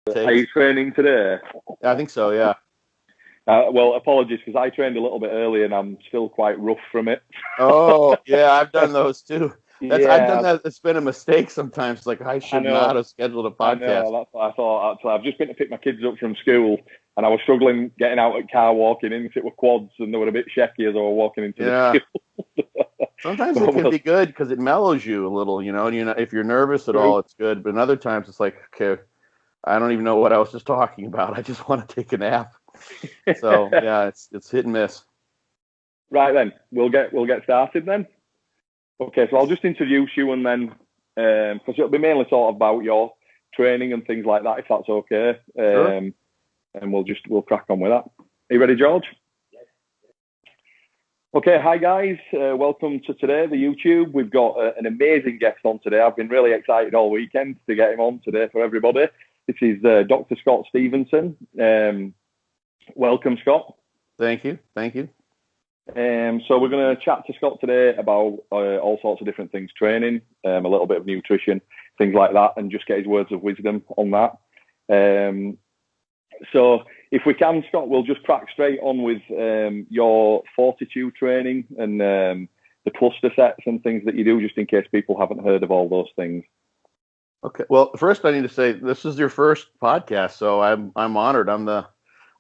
Are you training today? I think so, yeah. Well, apologies, because I trained a little bit early and I'm still quite rough from it. Oh, yeah, I've done those too. I've done Yeah, that. It's been a mistake sometimes. Like I I should not know. have scheduled a I podcast. know. That's what I thought. Actually, I've just been to pick my kids up from school, and I was struggling getting out at car, walking in. It were quads, and they were a bit shaky as I were walking into the Yeah. school. Sometimes it But, can well, be good because it mellows you a little, and if you're nervous at true. all, it's good. But other times it's like, okay, I don't even know what I was just talking about. I just want to take a nap. So yeah, it's hit and miss. Right then, we'll get started then. Okay, so I'll just introduce you, and then because it'll be mainly sort of about your training and things like that, if that's okay. Sure. And we'll crack on with that. Are you ready, George? Okay, hi guys, welcome to today, the YouTube. We've got an amazing guest on today. I've been really excited all weekend to get him on today for everybody. This is Dr. Scott Stevenson. Welcome, Scott. Thank you. Thank you. So we're going to chat to Scott today about all sorts of different things, training, a little bit of nutrition, things like that, and just get his words of wisdom on that. So if we can, Scott, we'll just crack straight on with your Fortitude training and the cluster sets and things that you do, just in case people haven't heard of all those things. Okay. Well, first I need to say this is your first podcast, so I'm honored. I'm the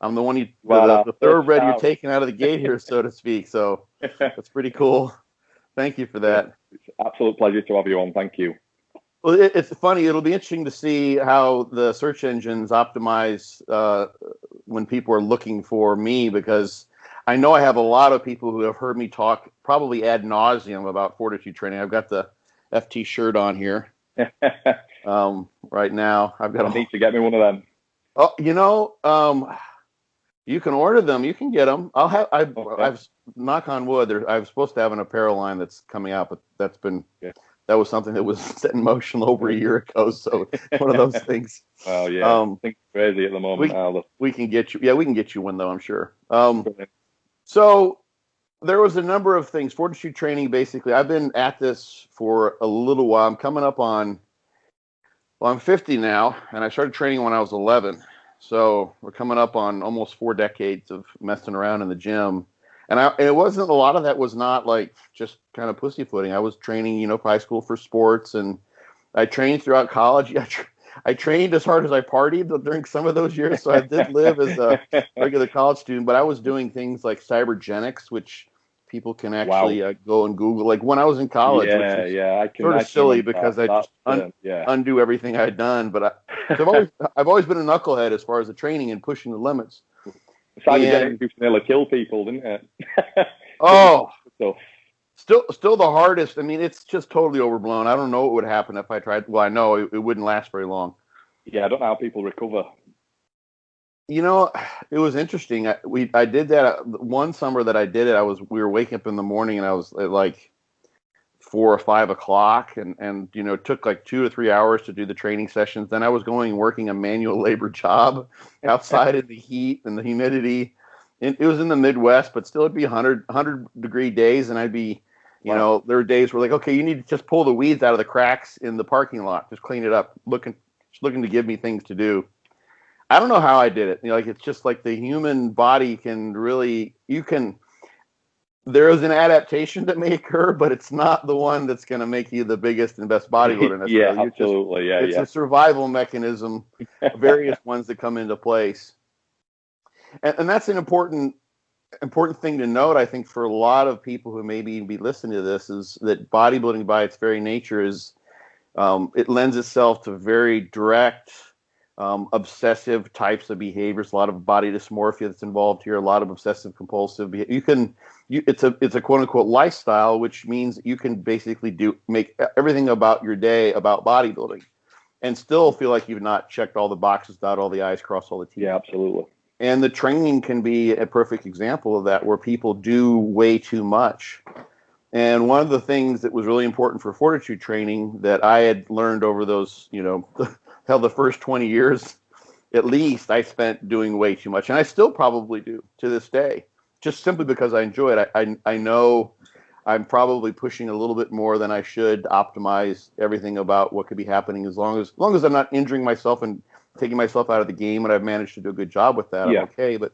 one the thoroughbred you're taking out of the gate here, so to speak. So that's pretty cool. Thank you for that. It's an absolute pleasure to have you on. Thank you. Well, it's funny. It'll be interesting to see how the search engines optimize when people are looking for me, because I know I have a lot of people who have heard me talk probably ad nauseum about Fortitude training. I've got the FT shirt on here right now. I've got. I need to get me one of them. Oh, you can order them. You can get them. I've knock on wood. I was supposed to have an apparel line that's coming out, but that was something that was set in motion over a year ago. So one of those things. Well, yeah, I think it's crazy at the moment. We can get you. Yeah, we can get you one though, I'm sure. So there was a number of things. Fortitude training, basically, I've been at this for a little while. I'm coming up on. Well, I'm 50 now, and I started training when I was 11. So we're coming up on almost 4 decades of messing around in the gym. And it wasn't, a lot of that was not like just kind of pussyfooting. I was training, for high school for sports, and I trained throughout college. I trained as hard as I partied during some of those years. So I did live as a regular college student, but I was doing things like cybergenics, which people can actually go and Google. Like when I was in college, which is sort of silly because I just undo everything I'd done. But I've always been a knucklehead as far as the training and pushing the limits. Cybergenics used to nearly kill people, didn't it? Oh, still the hardest. I mean, it's just totally overblown. I don't know what would happen if I tried. Well, I know it wouldn't last very long. Yeah, I don't know how people recover. It was interesting. I did that one summer that I did it. We were waking up in the morning and I was at like 4 or 5 o'clock, and it took like 2 or 3 hours to do the training sessions. Then I was working a manual labor job outside in the heat and the humidity. It was in the Midwest, but still it'd be 100 degree days, and I'd be, there were days where like, okay, you need to just pull the weeds out of the cracks in the parking lot, just clean it up, looking to give me things to do. I don't know how I did it. It's just like the human body can really, there is an adaptation that may occur, but it's not the one that's going to make you the biggest and best bodybuilder. Yeah, absolutely. It's a survival mechanism, various ones that come into place. And that's an important thing to note, I think, for a lot of people who maybe be listening to this, is that bodybuilding by its very nature is, it lends itself to very direct, obsessive types of behaviors, a lot of body dysmorphia that's involved here, a lot of obsessive compulsive behavior. It's a quote unquote lifestyle, which means you can basically make everything about your day about bodybuilding and still feel like you've not checked all the boxes, dot all the I's, crossed all the T's. Yeah, absolutely. And the training can be a perfect example of that, where people do way too much. And one of the things that was really important for Fortitude training that I had learned over those, the first 20 years, at least, I spent doing way too much. And I still probably do to this day, just simply because I enjoy it. I know I'm probably pushing a little bit more than I should, optimize everything about what could be happening, as long as I'm not injuring myself and taking myself out of the game, and I've managed to do a good job with that. Yeah. I'm okay, but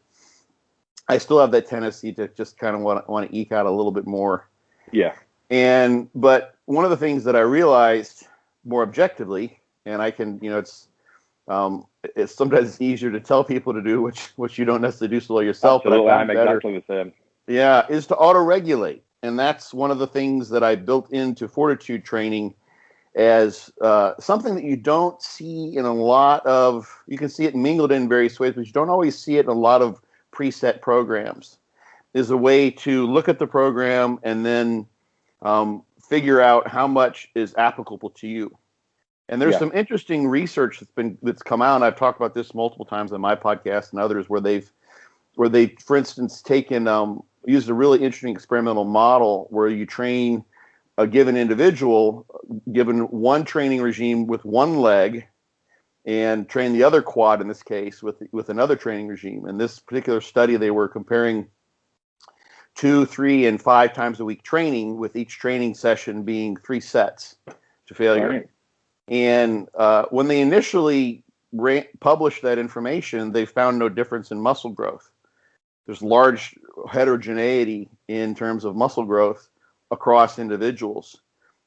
I still have that tendency to just kind of want to eke out a little bit more. Yeah. But one of the things that I realized more objectively, and I can, it's sometimes easier to tell people to do which you don't necessarily do so well yourself. Absolutely, but I'm exactly the same. Yeah, is to auto-regulate, and that's one of the things that I built into Fortitude training as something that you don't see in a lot of. You can see it mingled in various ways, but you don't always see it in a lot of preset programs. Is a way to look at the program and then figure out how much is applicable to you. And there's some interesting research that's come out. And I've talked about this multiple times on my podcast and others, where they've, for instance, used a really interesting experimental model where you train a given individual, given one training regime with one leg, and train the other quad in this case with another training regime. In this particular study, they were comparing 2, 3, and 5 times a week training, with each training session being 3 sets to failure. Right. And when they initially published that information, they found no difference in muscle growth. There's large heterogeneity in terms of muscle growth across individuals.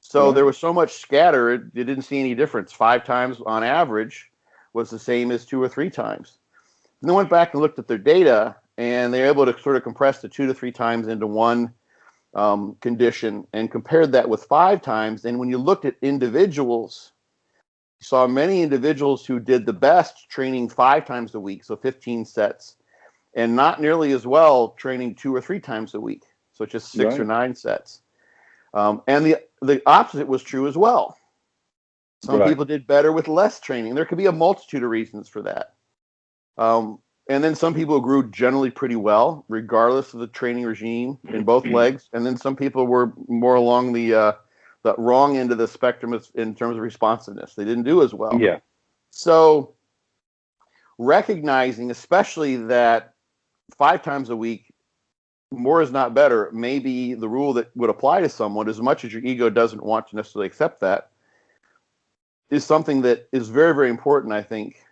So there was so much scatter, it didn't see any difference. 5 times on average was the same as 2 or 3 times. And they went back and looked at their data, and they were able to sort of compress the 2 to 3 times into one condition and compared that with 5 times. And when you looked at individuals, you saw many individuals who did the best training 5 times a week, so 15 sets, and not nearly as well training 2 or 3 times a week, so just 6 or 9 sets. And the opposite was true as well. Some people did better with less training. There could be a multitude of reasons for that. And then some people grew generally pretty well, regardless of the training regime in both legs. And then some people were more along the wrong end of the spectrum in terms of responsiveness. They didn't do as well. Yeah. So recognizing, especially that 5 times a week, more is not better, may be the rule that would apply to someone, as much as your ego doesn't want to necessarily accept that, is something that is very, very important, I think.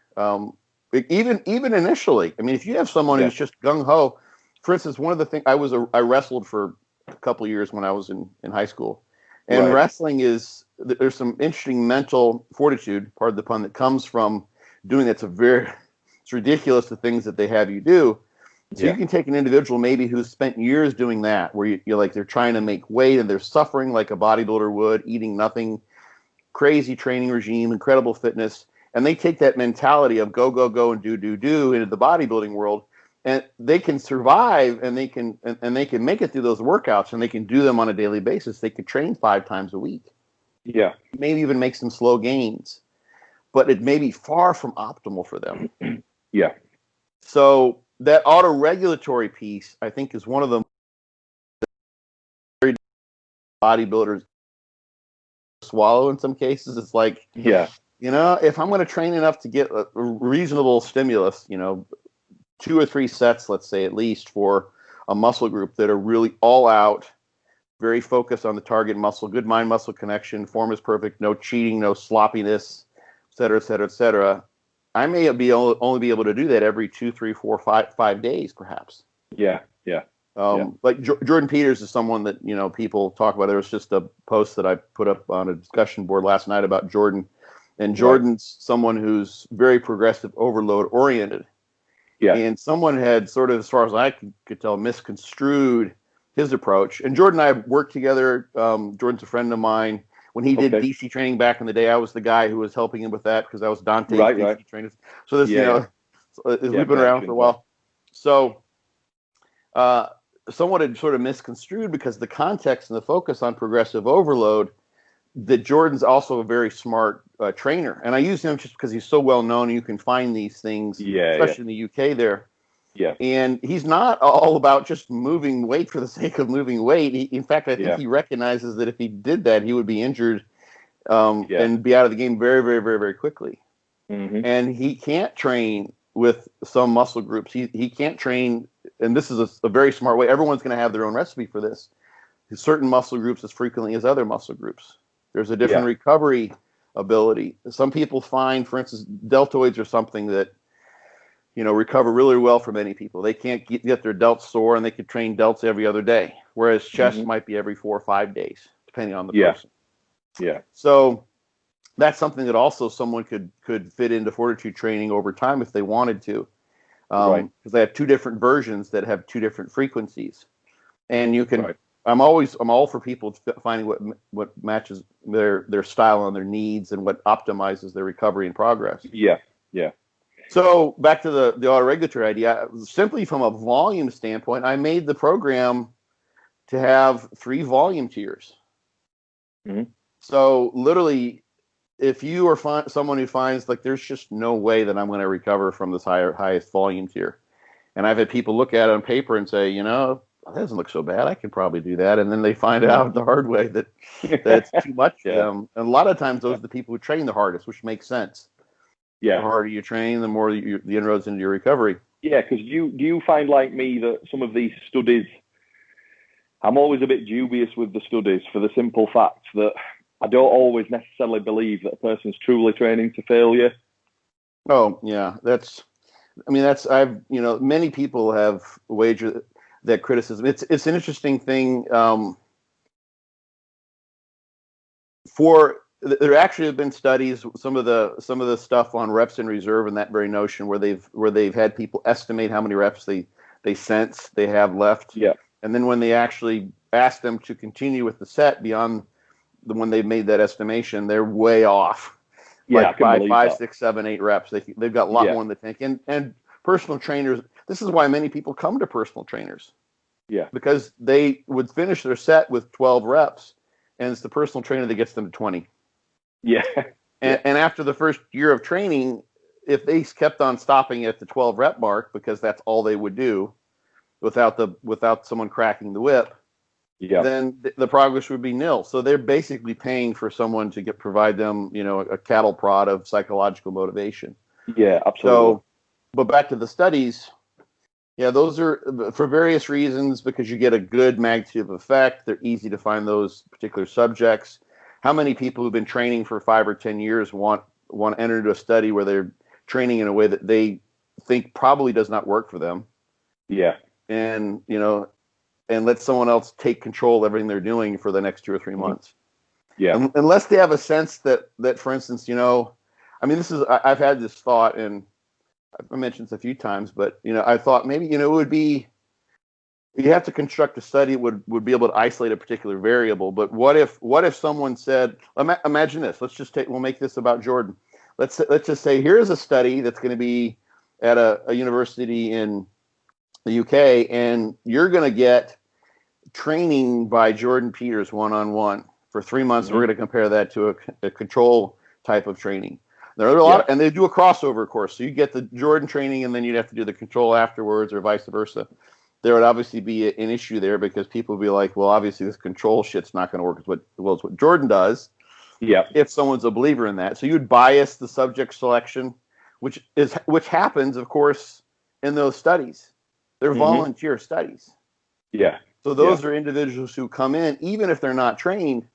Even initially, I mean, if you have someone who's just gung ho, for instance, one of the things I wrestled for a couple of years when I was in high school, and wrestling there's some interesting mental fortitude, pardon the pun, that comes from doing that. It's ridiculous the things that they have you do. So you can take an individual maybe who's spent years doing that, where you're like, they're trying to make weight and they're suffering like a bodybuilder would, eating nothing, crazy training regime, incredible fitness. And they take that mentality of go, go, go, and do into the bodybuilding world, and they can survive, and they can make it through those workouts, and they can do them on a daily basis. They could train 5 times a week. Yeah, maybe even make some slow gains, but it may be far from optimal for them. Yeah. So that auto-regulatory piece, I think, is one of the very bodybuilders swallow in some cases. It's like, if I'm going to train enough to get a reasonable stimulus, 2 or 3 sets, let's say, at least, for a muscle group that are really all out, very focused on the target muscle, good mind-muscle connection, form is perfect, no cheating, no sloppiness, et cetera, et cetera, et cetera. I may only be able to do that every 2, 3, 4, 5 days, perhaps. Yeah. Like Jordan Peters is someone that, people talk about. There was just a post that I put up on a discussion board last night about Jordan. And Jordan's someone who's very progressive overload oriented. Yeah. And someone had sort of, as far as I could tell, misconstrued his approach. And Jordan and I have worked together. Jordan's a friend of mine. When he did DC training back in the day, I was the guy who was helping him with that because I was Dante's DC trainer. So this, we've been around for a while. So someone had sort of misconstrued, because the context and the focus on progressive overload, that Jordan's also a very smart trainer. And I use him just because he's so well known, and you can find these things, especially in the UK there. Yeah. And he's not all about just moving weight for the sake of moving weight. In fact, I think he recognizes that if he did that, he would be injured and be out of the game very, very, very, very quickly. Mm-hmm. And he can't train with some muscle groups. He can't train, and this is a very smart way. Everyone's going to have their own recipe for this. Certain muscle groups as frequently as other muscle groups. There's a different recovery ability. Some people find, for instance, deltoids are something that, recover really well for many people. They can't get their delts sore, and they could train delts every other day, whereas chest might be every 4 or 5 days, depending on the person. Yeah. So that's something that also someone could fit into Fortitude training over time if they wanted to, because they have two different versions that have two different frequencies, and you can. Right. I'm all for people finding what matches their style and their needs and what optimizes their recovery and progress. Yeah. Yeah. So back to the autoregulatory idea, simply from a volume standpoint, I made the program to have 3 volume tiers. So literally, if you are someone who finds like there's just no way that I'm going to recover from this highest volume tier, and I've had people look at it on paper and say, that doesn't look so bad, I could probably do that, and then they find out the hard way that it's too much for them. And a lot of times those are the people who train the hardest, which makes sense. The harder you train, the more the inroads into your recovery. Yeah, because do you find, like me, that some of these studies, I'm always a bit dubious with the studies for the simple fact that I don't always necessarily believe that a person's truly training to failure. Oh, yeah. Many people have wagered that criticism. It's an interesting thing. There actually have been studies, some of the stuff on reps in reserve and that very notion where they've had people estimate how many reps they sense they have left. Yeah. And then when they actually ask them to continue with the set beyond the when they've made that estimation, they're way off. Yeah, like 5, 6, 7, 8 reps. They've got a lot more in the tank. And personal trainers, this is why many people come to personal trainers. Yeah. Because they would finish their set with 12 reps, and it's the personal trainer that gets them to 20. Yeah. And after the first year of training, if they kept on stopping at the 12 rep mark, because that's all they would do without someone cracking the whip, then the progress would be nil. So they're basically paying for someone to provide them, a cattle prod of psychological motivation. Yeah, absolutely. So, but back to the studies, those are for various reasons, because you get a good magnitude of effect. They're easy to find those particular subjects. How many people who've been training for 5 or 10 years want to enter into a study where they're training in a way that they think probably does not work for them? Yeah. And, and let someone else take control of everything they're doing for the next 2 or 3 months. Yeah. Unless they have a sense that for instance, I've had this thought, and I've mentioned this a few times, but, I thought maybe, it would be, you have to construct a study that would be able to isolate a particular variable. But what if someone said, imagine this, we'll make this about Jordan. Let's just say, here's a study that's going to be at a university in the UK, and you're going to get training by Jordan Peters one-on-one for 3 months. We're going to compare that to a control type of training. There are a lot, and they do a crossover course. So you get the Jordan training, and then you'd have to do the control afterwards, or vice versa. There would obviously be an issue there, because people would be like, well, obviously this control shit's not going to work as well as what Jordan does. Yeah. If someone's a believer in that. So you'd bias the subject selection, which happens, of course, in those studies. They're volunteer studies. Yeah. So those are individuals who come in, even if they're not trained,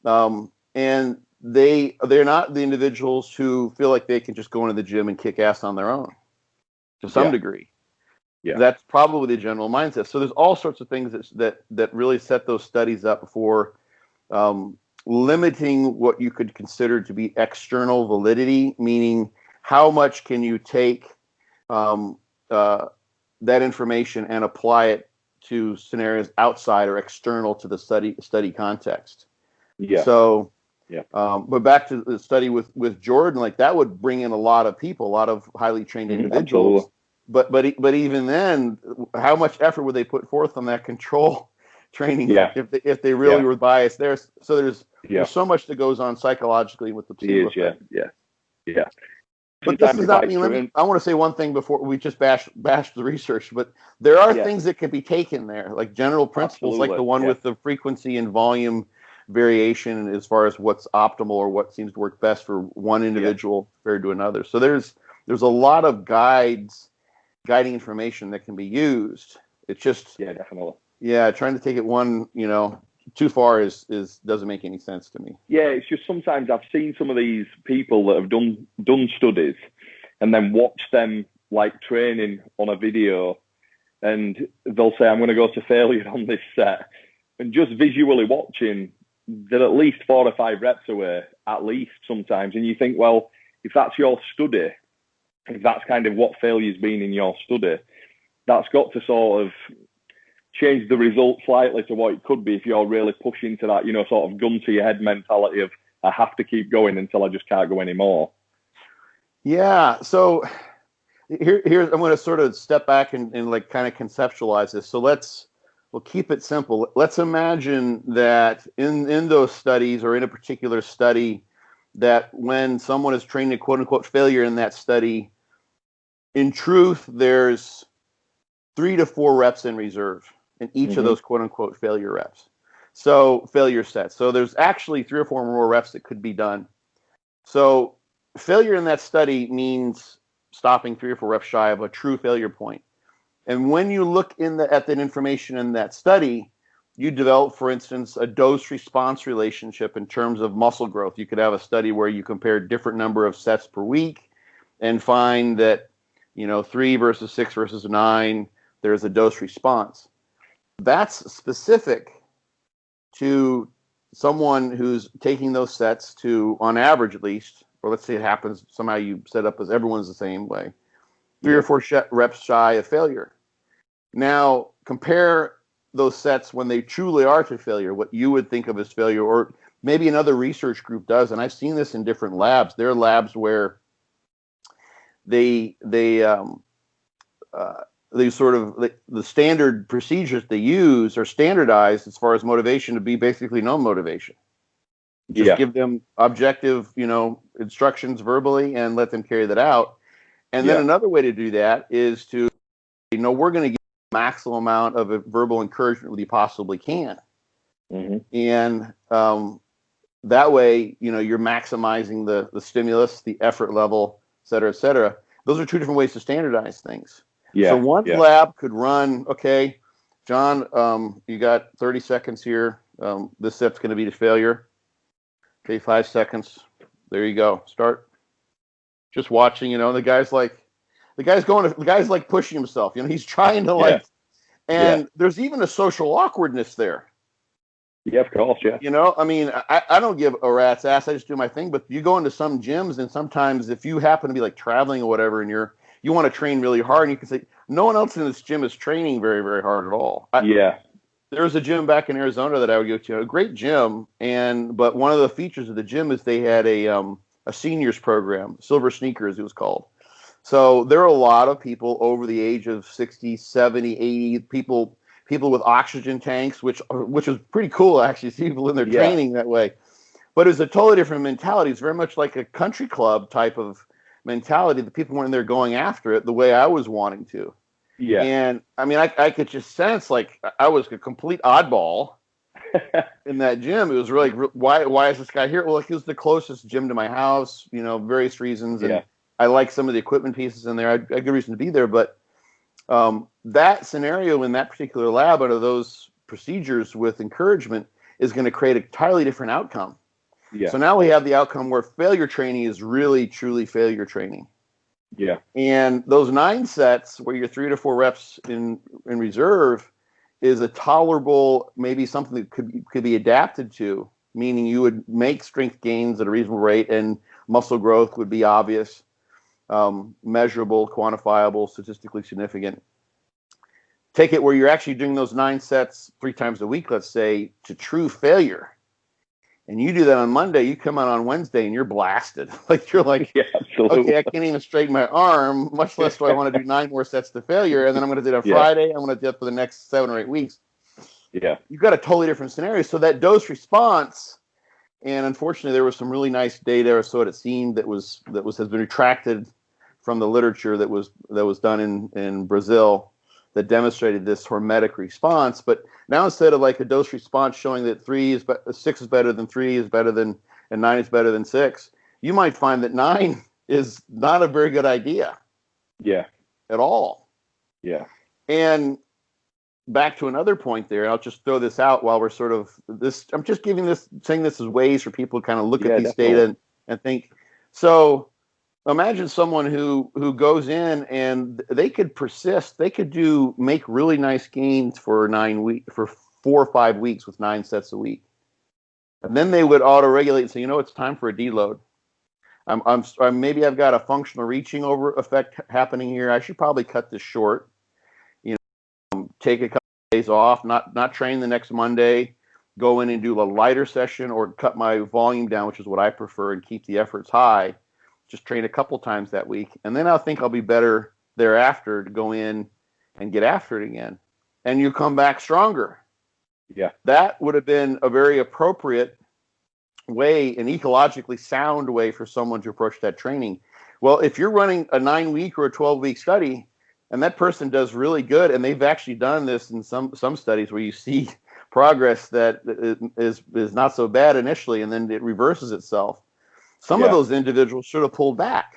and they're not the individuals who feel like they can just go into the gym and kick ass on their own to some degree. Yeah. That's probably the general mindset. So there's all sorts of things that really set those studies up for limiting what you could consider to be external validity, meaning how much can you take that information and apply it to scenarios outside or external to the study context. Yeah. So, but back to the study with Jordan, like that would bring in a lot of people, a lot of highly trained individuals. Absolutely. But even then, how much effort would they put forth on that control training if they really were biased there? So there's so much that goes on psychologically with the placebo effect. Yeah. But this is not. I want to say one thing before we just bash the research. But there are things that can be taken there, like general principles, like the one with the frequency and volume variation as far as what's optimal or what seems to work best for one individual compared to another. So there's a lot of guiding information that can be used. It's just definitely. Trying to take it one too far is doesn't make any sense to me. Yeah, it's just sometimes I've seen some of these people that have done studies and then watch them like training on a video, and they'll say, I'm going to go to failure on this set. And just visually watching, they're at least 4 or 5 reps away, at least sometimes. And you think, well, if that's your study, if that's kind of what failure's been in your study, that's got to sort of change the result slightly to what it could be if you're really pushing to that, sort of gun to your head mentality of, I have to keep going until I just can't go anymore. Yeah. So here's I'm going to sort of step back and like kind of conceptualize this. So we'll keep it simple. Let's imagine that in those studies, or in a particular study, that when someone is trained in quote unquote failure in that study, in truth, there's 3 to 4 reps in reserve in each of those quote unquote failure reps. So failure sets. So there's actually 3 or 4 more reps that could be done. So failure in that study means stopping 3 or 4 reps shy of a true failure point. And when you look at that information in that study, you develop, for instance, a dose-response relationship in terms of muscle growth. You could have a study where you compare different number of sets per week and find that, 3 versus 6 versus 9, there's a dose response. That's specific to someone who's taking those sets to, on average at least, or let's say it happens, somehow you set up as everyone's the same way, 3 or 4 reps shy of failure. Now, compare those sets when they truly are to failure, what you would think of as failure, or maybe another research group does, and I've seen this in different labs. There are labs where they sort of, the standard procedures they use are standardized as far as motivation to be basically no motivation. Just give them objective, instructions verbally and let them carry that out. And then another way to do that is to, we're going to give the maximum amount of verbal encouragement we possibly can. And that way, you're maximizing the stimulus, the effort level, et cetera, et cetera. Those are 2 different ways to standardize things. So one lab could run, okay, John, you got 30 seconds here. This set's going to be to failure. Okay, 5 seconds. There you go. Start. Just watching, the guy's like pushing himself. He's trying to and there's even a social awkwardness there. Yeah, of course, yeah. I don't give a rat's ass. I just do my thing. But you go into some gyms, and sometimes if you happen to be like traveling or whatever, and you want to train really hard, and you can say, no one else in this gym is training very, very hard at all. There was a gym back in Arizona that I would go to, a great gym, but one of the features of the gym is they had a seniors program, Silver Sneakers it was called. So there are a lot of people over the age of 60, 70, 80, people with oxygen tanks, which was pretty cool actually, see people in their training that way. But it was a totally different mentality. It's very much like a country club type of mentality. The people weren't in there going after it the way I was wanting to. Yeah. And I mean, I could just sense like I was a complete oddball in that gym. It was really, why is this guy here? Well, like, it was the closest gym to my house, various reasons. And I like some of the equipment pieces in there. I had good reason to be there. But that scenario in that particular lab under those procedures with encouragement is going to create a entirely different outcome. So now we have the outcome where failure training is really, truly failure training. And those 9 sets where you're 3 to 4 reps in reserve is a tolerable, maybe something that could be adapted to, meaning you would make strength gains at a reasonable rate and muscle growth would be obvious, measurable, quantifiable, statistically significant. Take it where you're actually doing those 9 sets 3 times a week, let's say, to true failure. And you do that on Monday, you come out on Wednesday and you're blasted. Like, you're like, okay, I can't even straighten my arm, much less do I want to do 9 more sets to failure. And then I'm going to do it on Friday. I'm going to do it for the next 7 or 8 weeks. You've got a totally different scenario. So that dose response, and unfortunately there was some really nice data, or so it seemed, that has been retracted from the literature that was done in Brazil that demonstrated this hormetic response. But now, instead of like a dose response showing that 6 is better than 3 is better than, and 9 is better than 6, you might find that 9 is not a very good idea. At all. And back to another point there, and I'll just throw this out while we're sort of this. I'm just saying this as ways for people to kind of look at these data and think. So imagine someone who goes in and they could persist. They could make really nice gains for 4 or 5 weeks with 9 sets a week, and then they would auto-regulate and say, it's time for a deload. Maybe I've got a functional reaching over effect happening here. I should probably cut this short. Take a couple of days off, not train the next Monday, go in and do a lighter session, or cut my volume down, which is what I prefer, and keep the efforts high. Just train a couple times that week, and then I think I'll be better thereafter to go in and get after it again. And you come back stronger. Yeah. That would have been a very appropriate way, an ecologically sound way for someone to approach that training. Well, if you're running a 9-week or a 12-week study, and that person does really good, and they've actually done this in some studies where you see progress that is not so bad initially, and then it reverses itself. Some of those individuals should have pulled back.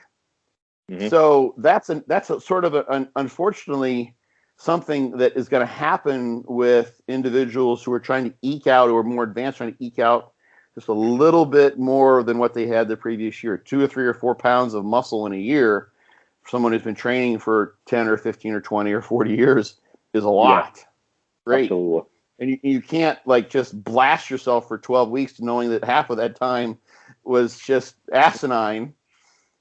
Mm-hmm. So that's a sort of unfortunately something that is going to happen with individuals who are trying to eke out, or more advanced, trying to eke out just a little bit more than what they had the previous year. 2 or 3 or 4 pounds of muscle in a year, for someone who's been training for 10 or 15 or 20 or 40 years, is a lot. Yeah, great. Absolutely. And you can't just blast yourself for 12 weeks knowing that half of that time was just asinine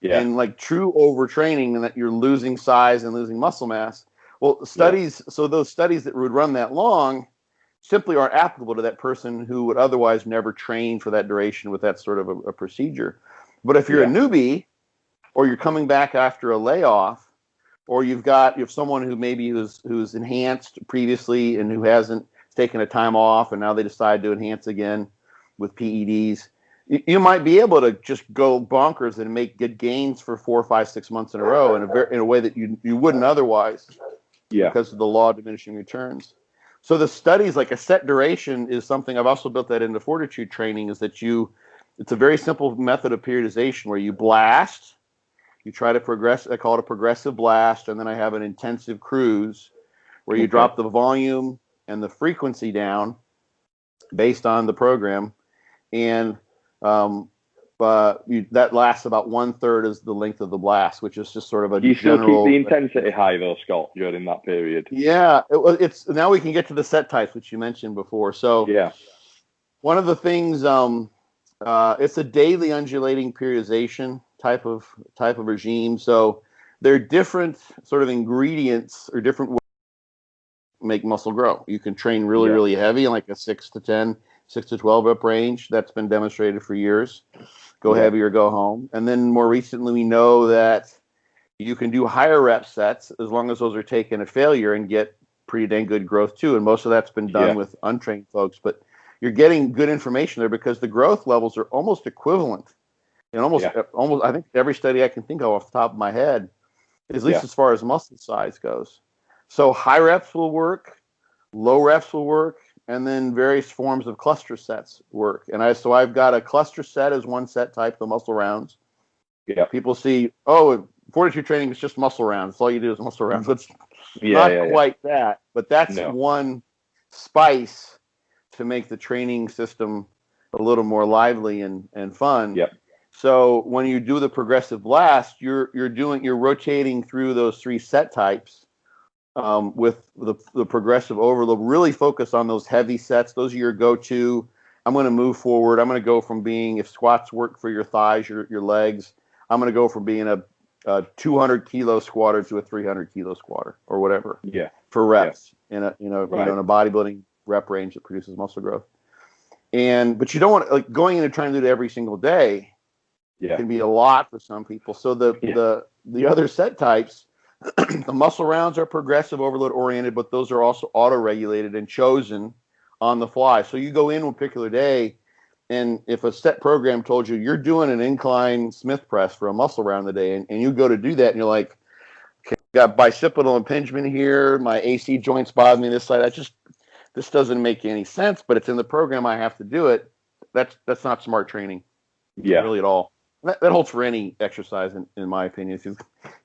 and true overtraining, and that you're losing size and losing muscle mass. Well, so those studies that would run that long simply aren't applicable to that person who would otherwise never train for that duration with that sort of a procedure. But if you're a newbie, or you're coming back after a layoff, or you have someone who maybe who's enhanced previously and who hasn't taken a time off, and now they decide to enhance again with PEDs, you might be able to just go bonkers and make good gains for 4, 5, 6 months in a row in a way that you wouldn't otherwise, because of the law of diminishing returns. So the studies, like a set duration, is something I've also built that into Fortitude training. Is that it's a very simple method of periodization where you blast. You try to progress. I call it a progressive blast, and then I have an intensive cruise where you drop the volume and the frequency down based on the program, and that lasts about 1/3 is the length of the blast, which is just sort of a Do you general. still keep the intensity high though, Scott, during that period? Yeah, it's now we can get to the set types, which you mentioned before. So one of the things, it's a daily undulating periodization type of regime. So there are different sort of ingredients or different ways to make muscle grow. You can train really, really heavy in like a 6 to 10, 6 to 12 rep range. That's been demonstrated for years. Go heavy or go home. And then more recently, we know that you can do higher rep sets as long as those are taken at failure and get pretty dang good growth too. And most of that's been done with untrained folks. But you're getting good information there because the growth levels are almost equivalent. And almost, I think every study I can think of off the top of my head, at least as far as muscle size goes. So high reps will work, low reps will work, and then various forms of cluster sets work. And I've got a cluster set as one set type, the muscle rounds. Yeah. People see, Fortitude training is just muscle rounds. All you do is muscle rounds. It's not quite that, but that's one spice to make the training system a little more lively and fun. Yep. So when you do the progressive blast, you're rotating through those 3 set types with the progressive overload. Really focus on those heavy sets. Those are your go-to. I'm going to move forward. I'm going to go from being, if squats work for your thighs, your legs, I'm going to go from being a 200 kilo squatter to a 300 kilo squatter or whatever. Yeah. For reps in a in a bodybuilding rep range that produces muscle growth. But you don't want going in and trying to do it every single day. Yeah. Can be a lot for some people. So the other set types, the muscle rounds are progressive overload oriented, but those are also auto-regulated and chosen on the fly. So you go in one particular day, and if a set program told you you're doing an incline Smith press for a muscle round the day, and you go to do that, and you're like, okay, got bicipital impingement here, my AC joints bother me this side. This doesn't make any sense, but it's in the program. I have to do it. That's not smart training. Really at all. That holds for any exercise, in my opinion. If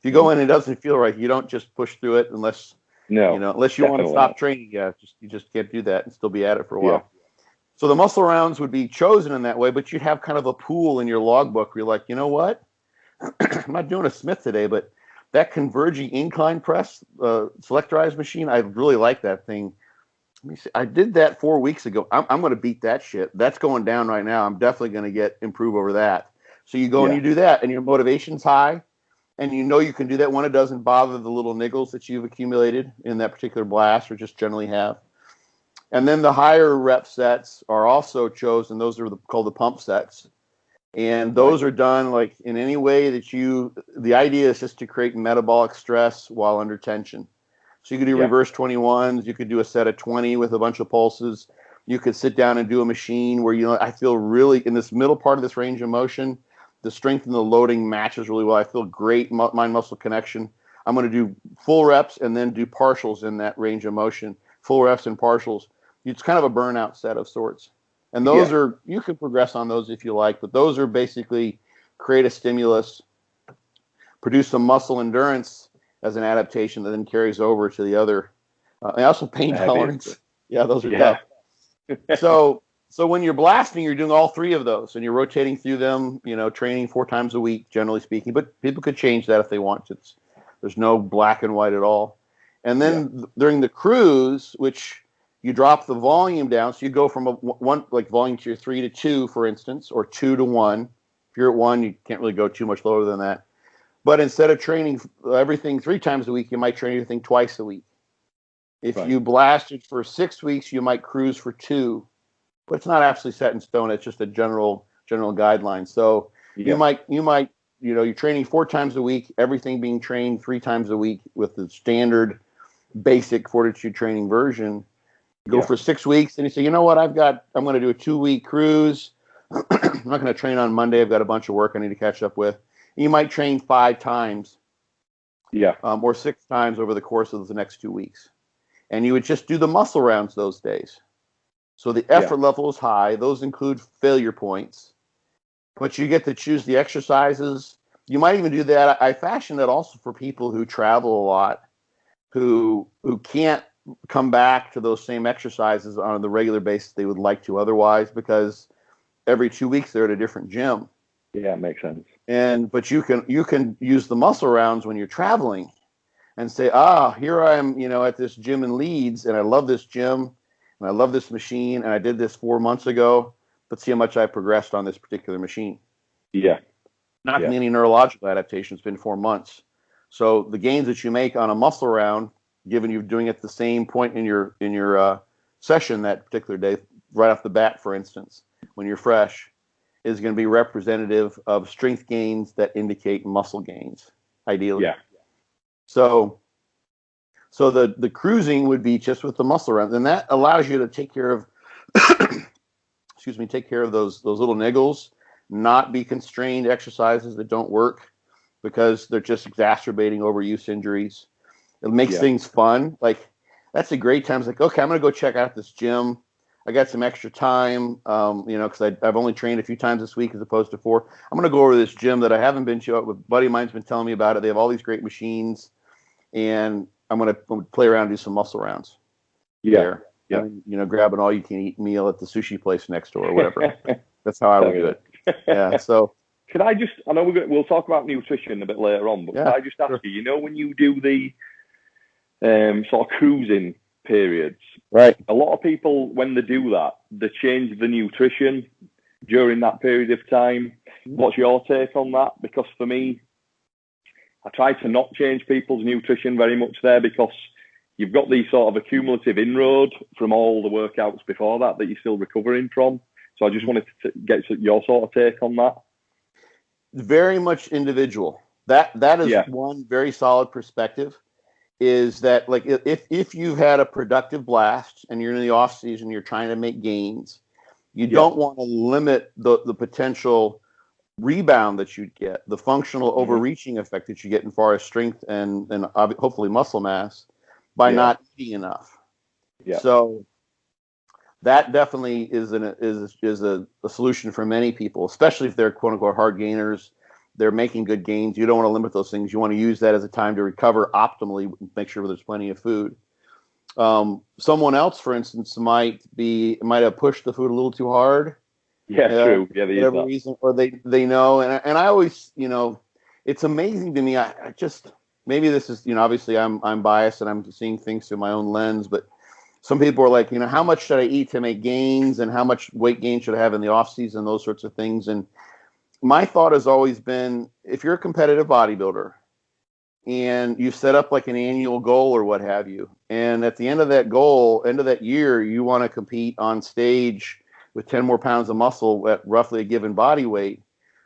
you go in and it doesn't feel right, you don't just push through it unless No, unless you want to stop training. Yeah, you just can't do that and still be at it for a while. Yeah. So the muscle rounds would be chosen in that way, but you'd have kind of a pool in your logbook where you're like, you know what? I'm not doing a Smith today, but that converging incline press selectorized machine, I really like that thing. Let me see. I did that 4 weeks ago. I'm going to beat that shit. That's going down right now. I'm definitely going to improve over that. So you go and you do that, and your motivation's high, and you can do that when it doesn't bother the little niggles that you've accumulated in that particular blast or just generally have. And then the higher rep sets are also chosen. Those are called the pump sets. And those are done like in any way that the idea is just to create metabolic stress while under tension. So you could do reverse 21s. You could do a set of 20 with a bunch of pulses. You could sit down and do a machine where, I feel really in this middle part of this range of motion, the strength and the loading matches really well. I feel great mind-muscle connection. I'm going to do full reps and then do partials in that range of motion, full reps and partials. It's kind of a burnout set of sorts. And those you can progress on those if you like, but those are basically create a stimulus, produce some muscle endurance as an adaptation that then carries over to the other. And also pain tolerance. Yeah, those are tough. So when you're blasting, you're doing all three of those, and you're rotating through them, training 4 times a week, generally speaking. But people could change that if they want to. There's no black and white at all. And then during the cruise, which you drop the volume down, so you go from volume tier 3 to 2, for instance, or 2 to 1. If you're at 1, you can't really go too much lower than that. But instead of training everything 3 times a week, you might train everything twice a week. If you blasted for 6 weeks, you might cruise for 2. But it's not absolutely set in stone. It's just a general guideline. So you might you're training 4 times a week, everything being trained 3 times a week with the standard basic Fortitude training version. Go for 6 weeks, and you say, you know what, I'm going to do a 2-week cruise. I'm not going to train on Monday. I've got a bunch of work I need to catch up with. You might train 5 times, or 6 times over the course of the next 2 weeks, and you would just do the muscle rounds those days. So the effort level is high. Those include failure points, but you get to choose the exercises. You might even do that. I fashion that also for people who travel a lot, who can't come back to those same exercises on the regular basis they would like to otherwise, because every 2 weeks they're at a different gym. Yeah, it makes sense. But you can use the muscle rounds when you're traveling and say, here I am, at this gym in Leeds, and I love this gym and I love this machine, and I did this 4 months ago. Let's see how much I progressed on this particular machine. Yeah. Not any neurological adaptation. It's been 4 months. So the gains that you make on a muscle round, given you're doing it at the same point in your session that particular day, right off the bat, for instance, when you're fresh, is going to be representative of strength gains that indicate muscle gains, ideally. Yeah. So the cruising would be just with the muscle rounds, and that allows you to take care of, those little niggles, not be constrained to exercises that don't work because they're just exacerbating overuse injuries. It makes things fun. Like, that's a great time. It's like, okay, I'm going to go check out this gym. I got some extra time, because I've only trained a few times this week as opposed to 4. I'm going to go over to this gym that I haven't been to. A buddy of mine's been telling me about it. They have all these great machines, and I'm going to play around and do some muscle rounds. There. Yeah. And, grab an all-you-can-eat meal at the sushi place next door or whatever. That's how I would do it. Yeah, so... Could I just, I know we'll talk about nutrition a bit later on, but could I just ask you, when you do the sort of cruising periods, right? A lot of people, when they do that, they change the nutrition during that period of time. What's your take on that? Because for me, I try to not change people's nutrition very much there, because you've got these sort of accumulative inroad from all the workouts before that you're still recovering from. So I just wanted to get your sort of take on that. Very much individual. That is one very solid perspective, is that, like, if you've had a productive blast and you're in the off season, you're trying to make gains, you don't want to limit the potential rebound that you'd get, the functional overreaching effect that you get in far as strength and hopefully muscle mass by not eating enough. Yeah. So that definitely is a solution for many people, especially if they're quote unquote hard gainers. they're making good gains. You don't want to limit those things. You want to use that as a time to recover optimally, make sure there's plenty of food. Someone else, for instance, might have pushed the food a little too hard. Yeah, true. Yeah, whatever reason, or they know, and I always, it's amazing to me. I just, maybe this is, obviously I'm biased and I'm seeing things through my own lens, but some people are like, how much should I eat to make gains, and how much weight gain should I have in the off season, those sorts of things. And my thought has always been, if you're a competitive bodybuilder and you set up like an annual goal or what have you, and at the end of that goal, end of that year, you want to compete on stage with 10 more pounds of muscle at roughly a given body weight,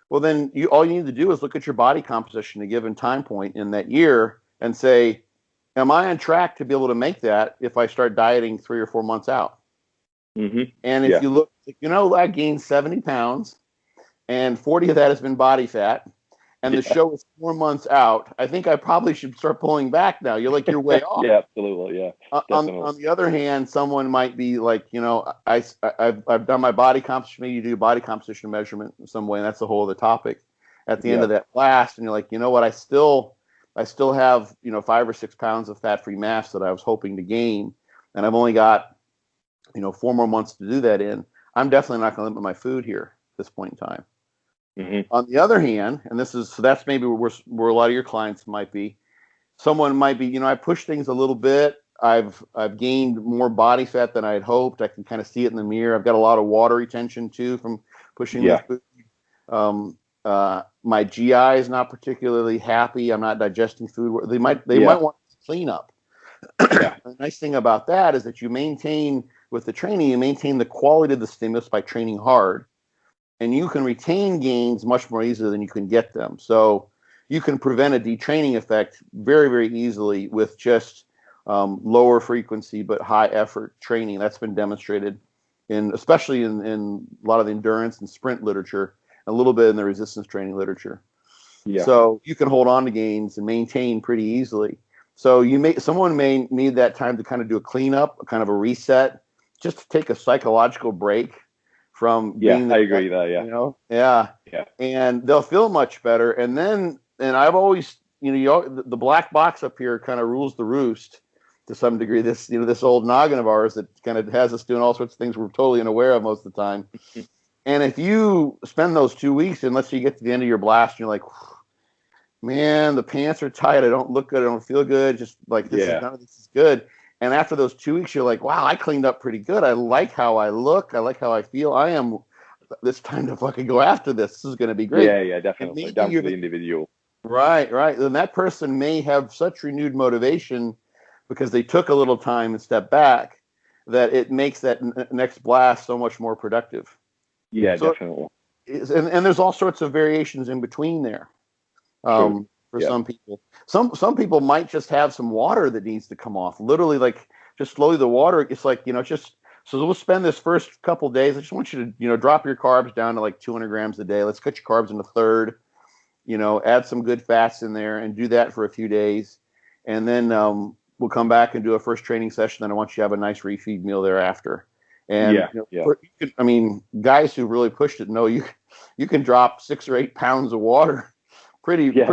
well, then all you need to do is look at your body composition at a given time point in that year and say, am I on track to be able to make that if I start dieting 3 or 4 months out? Mm-hmm. And if you look, I gained 70 pounds and 40 of that has been body fat, and the show is 4 months out, I think I probably should start pulling back now. You're way off. Yeah, absolutely. Yeah. On the other hand, someone might be like, I've done my body composition. Maybe you do body composition measurement in some way, and that's a whole other topic. At the end of that class, and you're like, you know what? I still have 5 or 6 pounds of fat-free mass that I was hoping to gain, and I've only got 4 more months to do that in. I'm definitely not going to limit my food here at this point in time. Mm-hmm. On the other hand, and that's maybe where a lot of your clients might be. Someone might be, I push things a little bit. I've gained more body fat than I had hoped. I can kind of see it in the mirror. I've got a lot of water retention too from pushing the food. My GI is not particularly happy. I'm not digesting food. They might want to clean up. The nice thing about that is that you maintain the quality of the stimulus by training hard. And you can retain gains much more easily than you can get them. So you can prevent a detraining effect very, very easily with just lower frequency but high effort training. That's been demonstrated especially in a lot of the endurance and sprint literature, a little bit in the resistance training literature. Yeah. So you can hold on to gains and maintain pretty easily. So someone may need that time to kind of do a cleanup, kind of a reset, just to take a psychological break from being I agree there. And they'll feel much better. And I've always, the black box up here kind of rules the roost to some degree. This old noggin of ours that kind of has us doing all sorts of things we're totally unaware of most of the time. And if you spend those 2 weeks, and let's say you get to the end of your blast, and you're like, man, the pants are tight. I don't look good. I don't feel good. Just like none of this is good. And after those 2 weeks, you're like, wow, I cleaned up pretty good. I like how I look. I like how I feel. It's time to fucking go after this. This is going to be great. Yeah, definitely. Down to the individual. Right. Then that person may have such renewed motivation because they took a little time and stepped back that it makes that next blast so much more productive. Yeah, definitely. And there's all sorts of variations in between there. For some people, some people might just have some water that needs to come off. Literally, like just slowly the water. It's like so we'll spend this first couple of days. I just want you to drop your carbs down to like 200 grams a day. Let's cut your carbs into a third. Add some good fats in there and do that for a few days, and then we'll come back and do a first training session. Then I want you to have a nice refeed meal thereafter. And guys who really pushed it know you can drop 6 or 8 pounds of water. Pretty with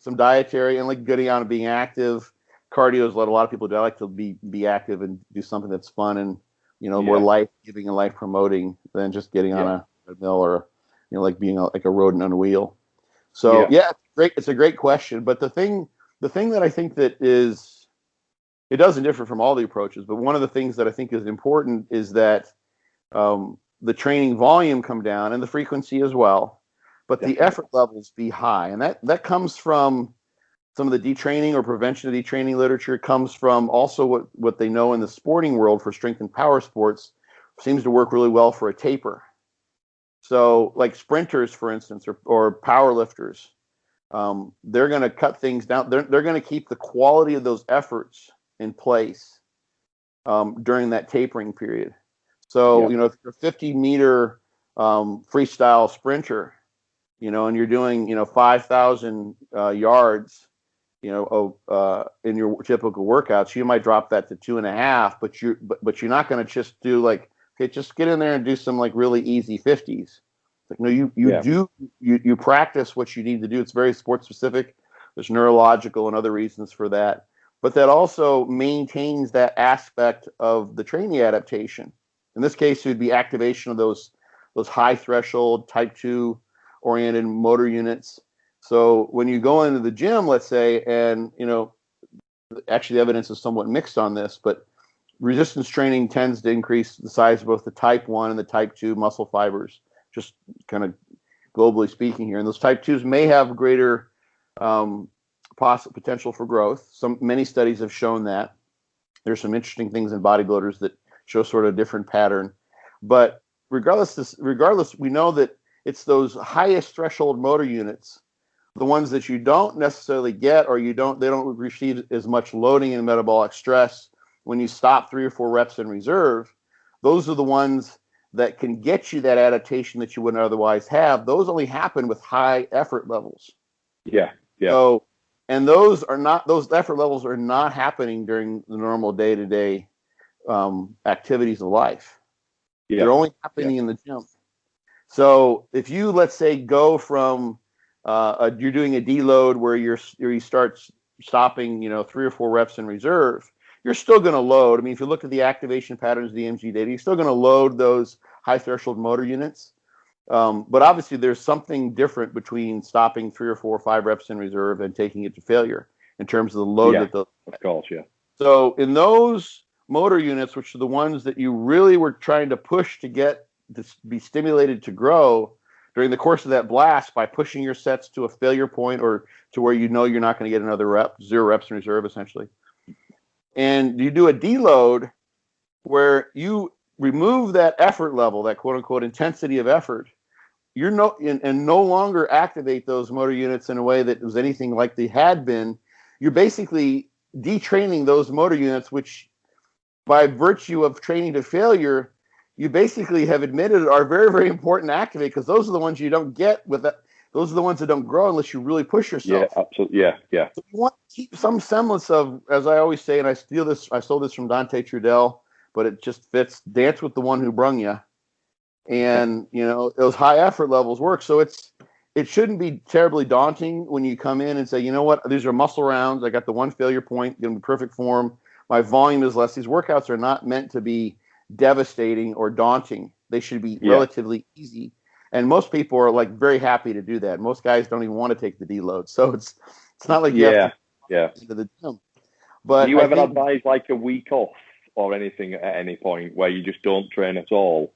some dietary and like getting out and being active. Cardio is what a lot of people do. I like to be active and do something that's fun and more life giving and life promoting than just getting on a treadmill or like being like a rodent on a wheel. So it's a great question. But the thing that I think that is, it doesn't differ from all the approaches, but one of the things that I think is important is that the training volume come down and the frequency as well. But the effort levels be high. And that comes from some of the detraining or prevention of detraining literature. It comes from also what they know in the sporting world for strength and power sports seems to work really well for a taper. So like sprinters, for instance, or power lifters, they're going to cut things down. They're going to keep the quality of those efforts in place during that tapering period. So, if you're a 50-meter freestyle sprinter, and you're doing, 5,000 yards, in your typical workouts, you might drop that to 2.5, but you're not going to just do like, okay, just get in there and do some like really easy 50s Like, no, you practice what you need to do. It's very sport specific. There's neurological and other reasons for that. But that also maintains that aspect of the training adaptation. In this case, it would be activation of those high threshold type 2 oriented motor units. So when you go into the gym, let's say, and actually the evidence is somewhat mixed on this, but resistance training tends to increase the size of both the type 1 and the type 2 muscle fibers, just kind of globally speaking here. And those type 2s may have greater potential for growth. Many studies have shown that. There's some interesting things in bodybuilders that show sort of a different pattern. But regardless, we know that it's those highest threshold motor units, the ones that you don't necessarily get, or they don't receive as much loading and metabolic stress when you stop 3 or 4 reps in reserve. Those are the ones that can get you that adaptation that you wouldn't otherwise have. Those only happen with high effort levels. Yeah. So, and those effort levels are not happening during the normal day-to-day activities of life. Yeah. They're only happening in the gym. So if you, let's say, go from you're doing a deload where you start stopping 3 or 4 reps in reserve, you're still going to load. I mean, if you look at the activation patterns of the MG data, you're still going to load those high threshold motor units. But obviously, there's something different between stopping 3 or 4 or 5 reps in reserve and taking it to failure in terms of the load that the. Of course, yeah. So in those motor units, which are the ones that you really were trying to push to get to be stimulated to grow during the course of that blast by pushing your sets to a failure point or to where you're not going to get another 0 reps in reserve, essentially. And you do a deload where you remove that effort level, that quote unquote intensity of effort, and no longer activate those motor units in a way that was anything like they had been. You're basically detraining those motor units, which by virtue of training to failure, you basically have admitted are very, very important to activate, because those are the ones you don't get with that. Those are the ones that don't grow unless you really push yourself. Yeah, absolutely. Yeah. So you want to keep some semblance of, as I always say, and I stole this from Dante Trudell, but it just fits: dance with the one who brung you. And those high effort levels work. So it shouldn't be terribly daunting when you come in and say, you know what, these are muscle rounds. I got the one failure point, give them perfect form. My volume is less. These workouts are not meant to be devastating or daunting. They should be relatively easy. And most people are like very happy to do that. Most guys don't even want to take the deload. So it's not like you have to into the gym. But do you ever advise like a week off or anything at any point where you just don't train at all?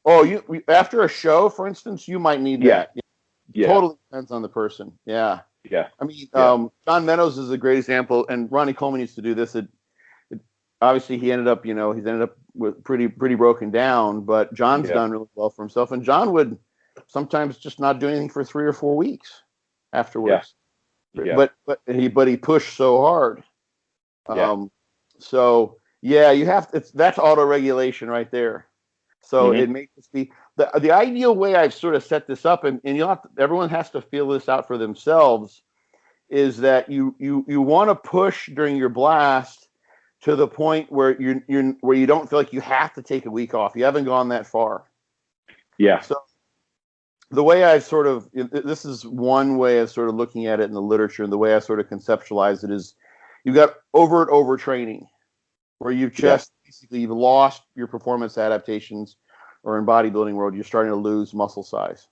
Oh, you after a show, for instance, you might need that. Yeah. Totally depends on the person. Yeah. Yeah. I mean, John Meadows is a great example, and Ronnie Coleman used to do this. Obviously, he's ended up with pretty broken down, but John's done really well for himself. And John would sometimes just not do anything for 3 or 4 weeks afterwards. Yeah. But he pushed so hard. So you have that's auto regulation right there. So it makes this be the ideal way I've sort of set this up, and everyone has to feel this out for themselves, is that you want to push during your blast to the point where you don't feel like you have to take a week off. You haven't gone that far. Yeah. So the way I this is one way of sort of looking at it in the literature, and the way I sort of conceptualize it is, you've got overt overtraining, where you've basically you've lost your performance adaptations, or in bodybuilding world, you're starting to lose muscle size,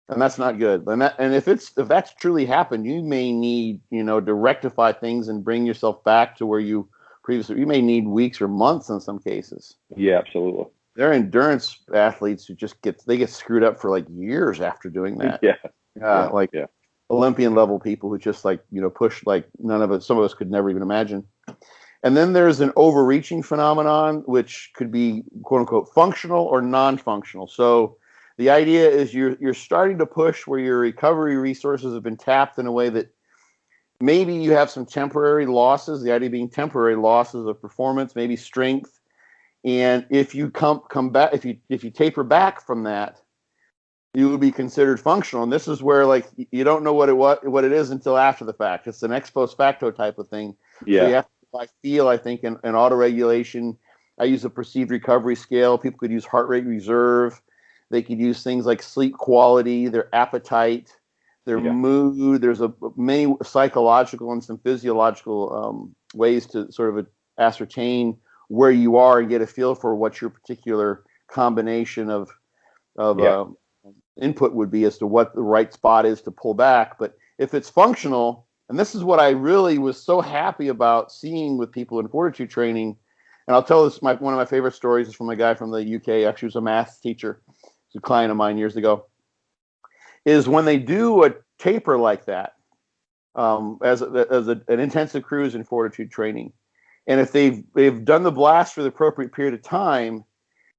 and that's not good. And if that's truly happened, you may need to rectify things and bring yourself back to where you may need weeks or months in some cases. Yeah, absolutely. There are endurance athletes who just get screwed up for like years after doing that. Olympian level people who just push like some of us could never even imagine. And then there's an overreaching phenomenon, which could be quote unquote functional or non-functional. So the idea is you're starting to push where your recovery resources have been tapped in a way that maybe you have some temporary losses. The idea being temporary losses of performance, maybe strength. And if you come back, if you taper back from that, you will be considered functional. And this is where you don't know what it is until after the fact. It's an ex post facto type of thing. Yeah. So you have to, I think in auto regulation, I use a perceived recovery scale. People could use heart rate reserve. They could use things like sleep quality, their appetite, their mood. There's many psychological and some physiological ways to sort of ascertain where you are and get a feel for what your particular combination of input would be as to what the right spot is to pull back. But if it's functional, and this is what I really was so happy about seeing with people in Fortitude training, and I'll tell this, one of my favorite stories is from a guy from the UK, actually was a math teacher, he's a client of mine years ago, is when they do a taper like that, as an intensive cruise in Fortitude training, and if they've done the blast for the appropriate period of time,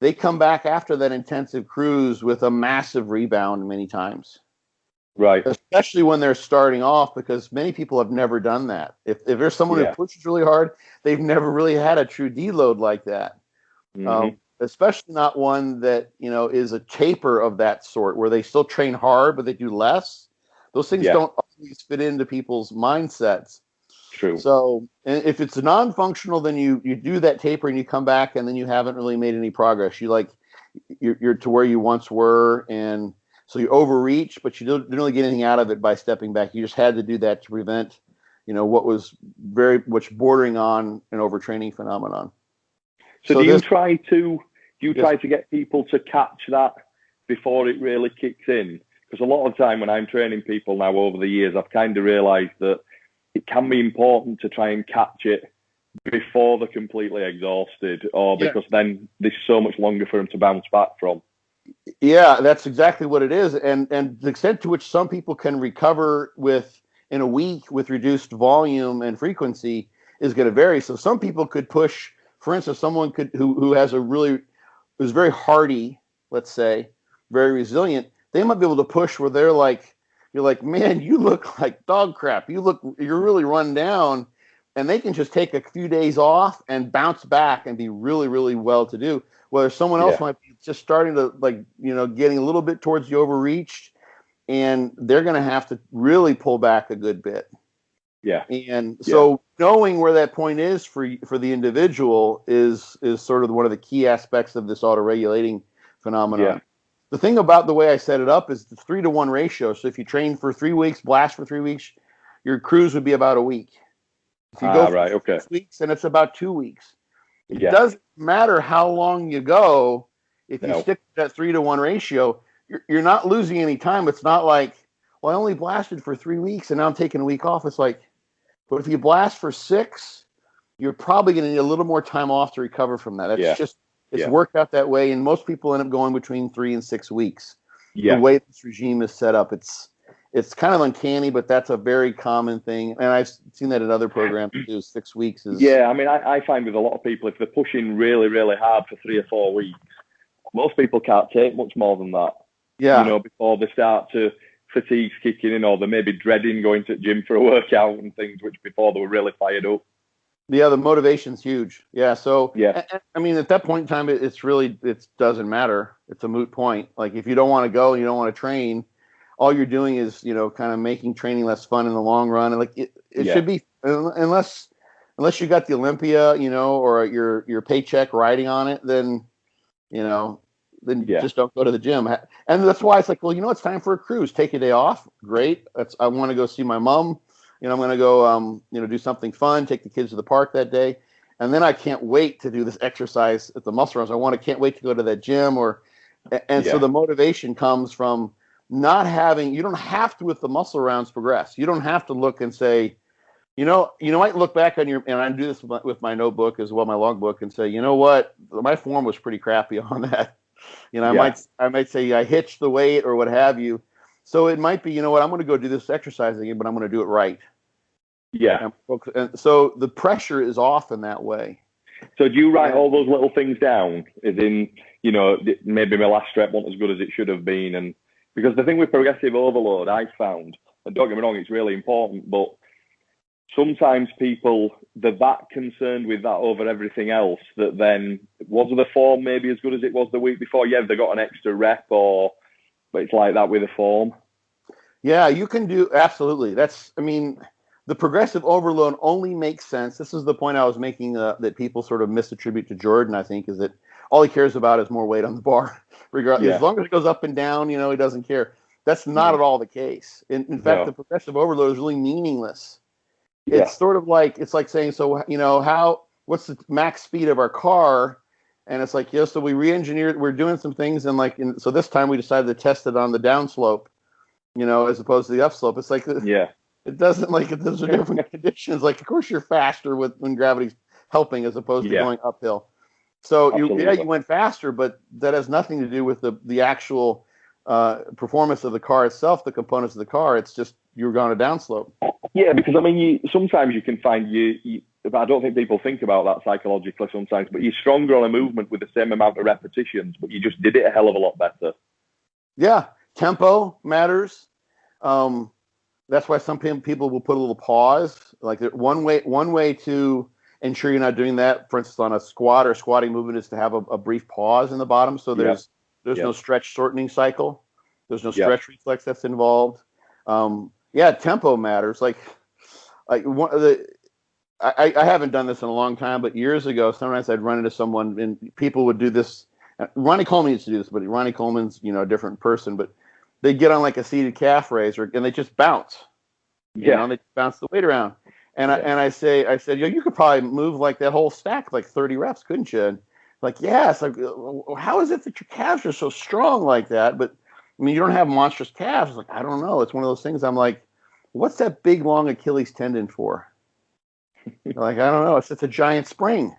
they come back after that intensive cruise with a massive rebound many times. Right. Especially when they're starting off, because many people have never done that. If there's someone who pushes really hard, they've never really had a true deload like that. Especially not one that, is a taper of that sort, where they still train hard, but they do less. Those things don't always fit into people's mindsets. True. So if it's non-functional, then you do that taper and you come back and then you haven't really made any progress. You're to where you once were, and so you overreach, but you didn't really get anything out of it by stepping back. You just had to do that to prevent, what was very much bordering on an overtraining phenomenon. So do you try to get people to catch that before it really kicks in? Because a lot of time when I'm training people now over the years, I've kind of realized that it can be important to try and catch it before they're completely exhausted, or because then there's so much longer for them to bounce back from. Yeah, that's exactly what it is. And the extent to which some people can recover in a week with reduced volume and frequency is going to vary. So some people could push, for instance, someone who's very hardy, let's say, very resilient, they might be able to push where you're like, man, you look like dog crap. You're really run down, and they can just take a few days off and bounce back and be really, really well to do. Whether someone else might be just starting to getting a little bit towards the overreach, and they're going to have to really pull back a good bit. Yeah. And so knowing where that point is for the individual is sort of one of the key aspects of this auto-regulating phenomenon. Yeah. The thing about the way I set it up is the 3-to-1 ratio. So if you train for 3 weeks, blast for 3 weeks, your cruise would be about a week. If you go for 6 weeks, then it's about 2 weeks. It doesn't matter how long you go. If you stick to that 3-to-1 ratio, you're not losing any time. It's not like, well, I only blasted for 3 weeks and now I'm taking a week off. It's like, but if you blast for 6, you're probably going to need a little more time off to recover from that. It's worked out that way, and most people end up going between 3 and 6 weeks. The way this regime is set up, it's kind of uncanny, but that's a very common thing, and I've seen that in other programs too. 6 weeks is I mean, I find with a lot of people, if they're pushing really, really hard for 3 or 4 weeks, most people can't take much more than that. Before they start to fatigue's kicking in, or they may be dreading going to the gym for a workout and things, which before they were really fired up. Yeah, the motivation's huge. Yeah, so I mean, at that point in time, it doesn't matter. It's a moot point. Like if you don't want to go, and you don't want to train, all you're doing is kind of making training less fun in the long run. And like it should be, unless you got the Olympia, or your paycheck riding on it, then just don't go to the gym. And that's why it's like, well, it's time for a cruise. Take a day off. Great. I want to go see my mom. I'm going to go, do something fun, take the kids to the park that day. And then I can't wait to do this exercise at the muscle rounds. Can't wait to go to that gym so the motivation comes from not having, you don't have to, with the muscle rounds, progress. You don't have to look and say, you might look back on and I do this with my notebook as well, my logbook, and say, you know what, my form was pretty crappy on that. I might say I hitched the weight or what have you. So it might be, I'm going to go do this exercise again, but I'm going to do it right. Yeah. And so the pressure is off in that way. So do you write all those little things down? As in, maybe my last rep wasn't as good as it should have been. And because the thing with progressive overload, I found, and don't get me wrong, it's really important, but sometimes people, they're that concerned with that over everything else that then, was the form maybe as good as it was the week before? Yeah, they got an extra rep, but it's like that with the form. Yeah, you can do, absolutely. The progressive overload only makes sense. This is the point I was making that people sort of misattribute to Jordan, I think, is that all he cares about is more weight on the bar. Regardless, Yeah. as long as it goes up and down, you know, he doesn't care. That's not Mm. at all the case. In fact, No. the progressive overload is really meaningless. Yeah. It's sort of like, it's like saying, so, you know, what's the max speed of our car? And it's like, yeah, so we re-engineered, we're doing some things, and like, so this time we decided to test it on the downslope, you know, as opposed to the upslope. It's like, Yeah. it doesn't, like, those are different conditions. Like, of course you're faster when gravity's helping as opposed to Yeah. going uphill. So Absolutely. you went faster, but that has nothing to do with the actual performance of the car itself, the components of the car. It's just you're going a downslope. Yeah, because I mean, sometimes you can find I don't think people think about that psychologically sometimes, but you're stronger on a movement with the same amount of repetitions, but you just did it a hell of a lot better. Yeah, tempo matters. That's why some people will put a little pause. Like one way to ensure you're not doing that, for instance, on a squat or squatting movement, is to have a brief pause in the bottom. So there's no stretch shortening cycle. There's no stretch reflex that's involved. Yeah, tempo matters. Like one of the, I haven't done this in a long time, but years ago, sometimes I'd run into someone and people would do this. Ronnie Coleman used to do this, but Ronnie Coleman's, you know, a different person, but they get on like a seated calf raise and they just bounce. You know, they bounce the weight around. And I said, you could probably move like that whole stack, like 30 reps, couldn't you? And like, yeah, it's like, how is it that your calves are so strong like that? But I mean, you don't have monstrous calves. Like, I don't know. It's one of those things. I'm like, what's that big, long Achilles tendon for? Like, I don't know. It's a giant spring.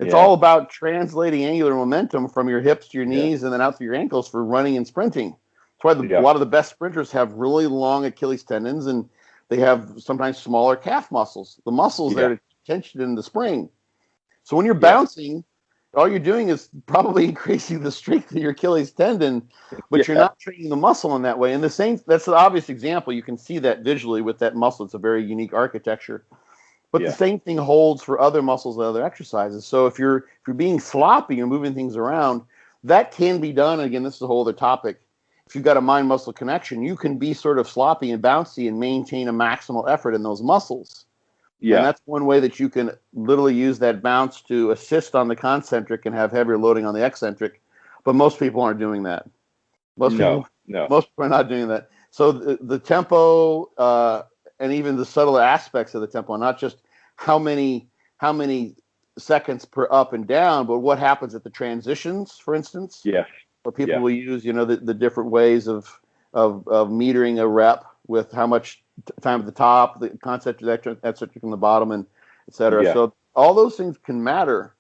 It's all about translating angular momentum from your hips to your knees and then out to your ankles for running and sprinting. That's why a lot of the best sprinters have really long Achilles tendons, and they have sometimes smaller calf muscles. The muscles there to tension in the spring. So when you're bouncing, all you're doing is probably increasing the strength of your Achilles tendon, but you're not training the muscle in that way. And that's an obvious example. You can see that visually with that muscle. It's a very unique architecture. But the same thing holds for other muscles and other exercises. So if you're being sloppy, you're moving things around, that can be done. And again, this is a whole other topic. If you've got a mind-muscle connection, you can be sort of sloppy and bouncy and maintain a maximal effort in those muscles. Yeah. And that's one way that you can literally use that bounce to assist on the concentric and have heavier loading on the eccentric. But most people aren't doing that. Most people are not doing that. So the tempo and even the subtle aspects of the tempo, not just how many seconds per up and down, but what happens at the transitions, for instance. Yes. Where people will use, you know, the different ways of metering a rep with how much time at the top, the concentric, eccentric on the bottom, and et cetera. Yeah. So all those things can matter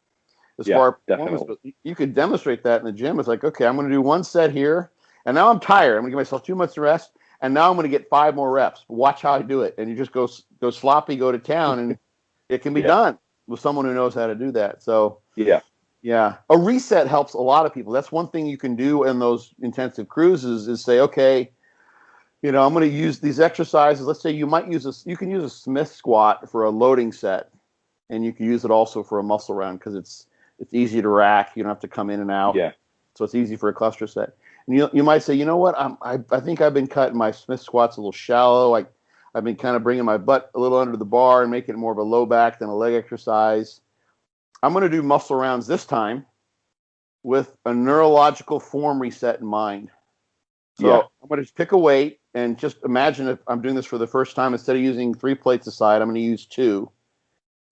as far as performance. But you could demonstrate that in the gym. It's like, okay, I'm going to do one set here, and now I'm tired. I'm going to give myself 2 months of rest, and now I'm going to get 5 more reps. Watch how I do it, and you just go sloppy, go to town, and it can be done with someone who knows how to do that. So yeah, a reset helps a lot of people. That's one thing you can do in those intensive cruises is say, okay, you know, I'm going to use these exercises. Let's say you can use a Smith squat for a loading set, and you can use it also for a muscle round because it's easy to rack. You don't have to come in and out. Yeah. So it's easy for a cluster set. And you might say, you know what? I think I've been cutting my Smith squats a little shallow. I've been kind of bringing my butt a little under the bar and making it more of a low back than a leg exercise. I'm going to do muscle rounds this time with a neurological form reset in mind. So I'm going to just pick a weight and just imagine if I'm doing this for the first time, instead of using 3 plates aside, I'm going to use 2.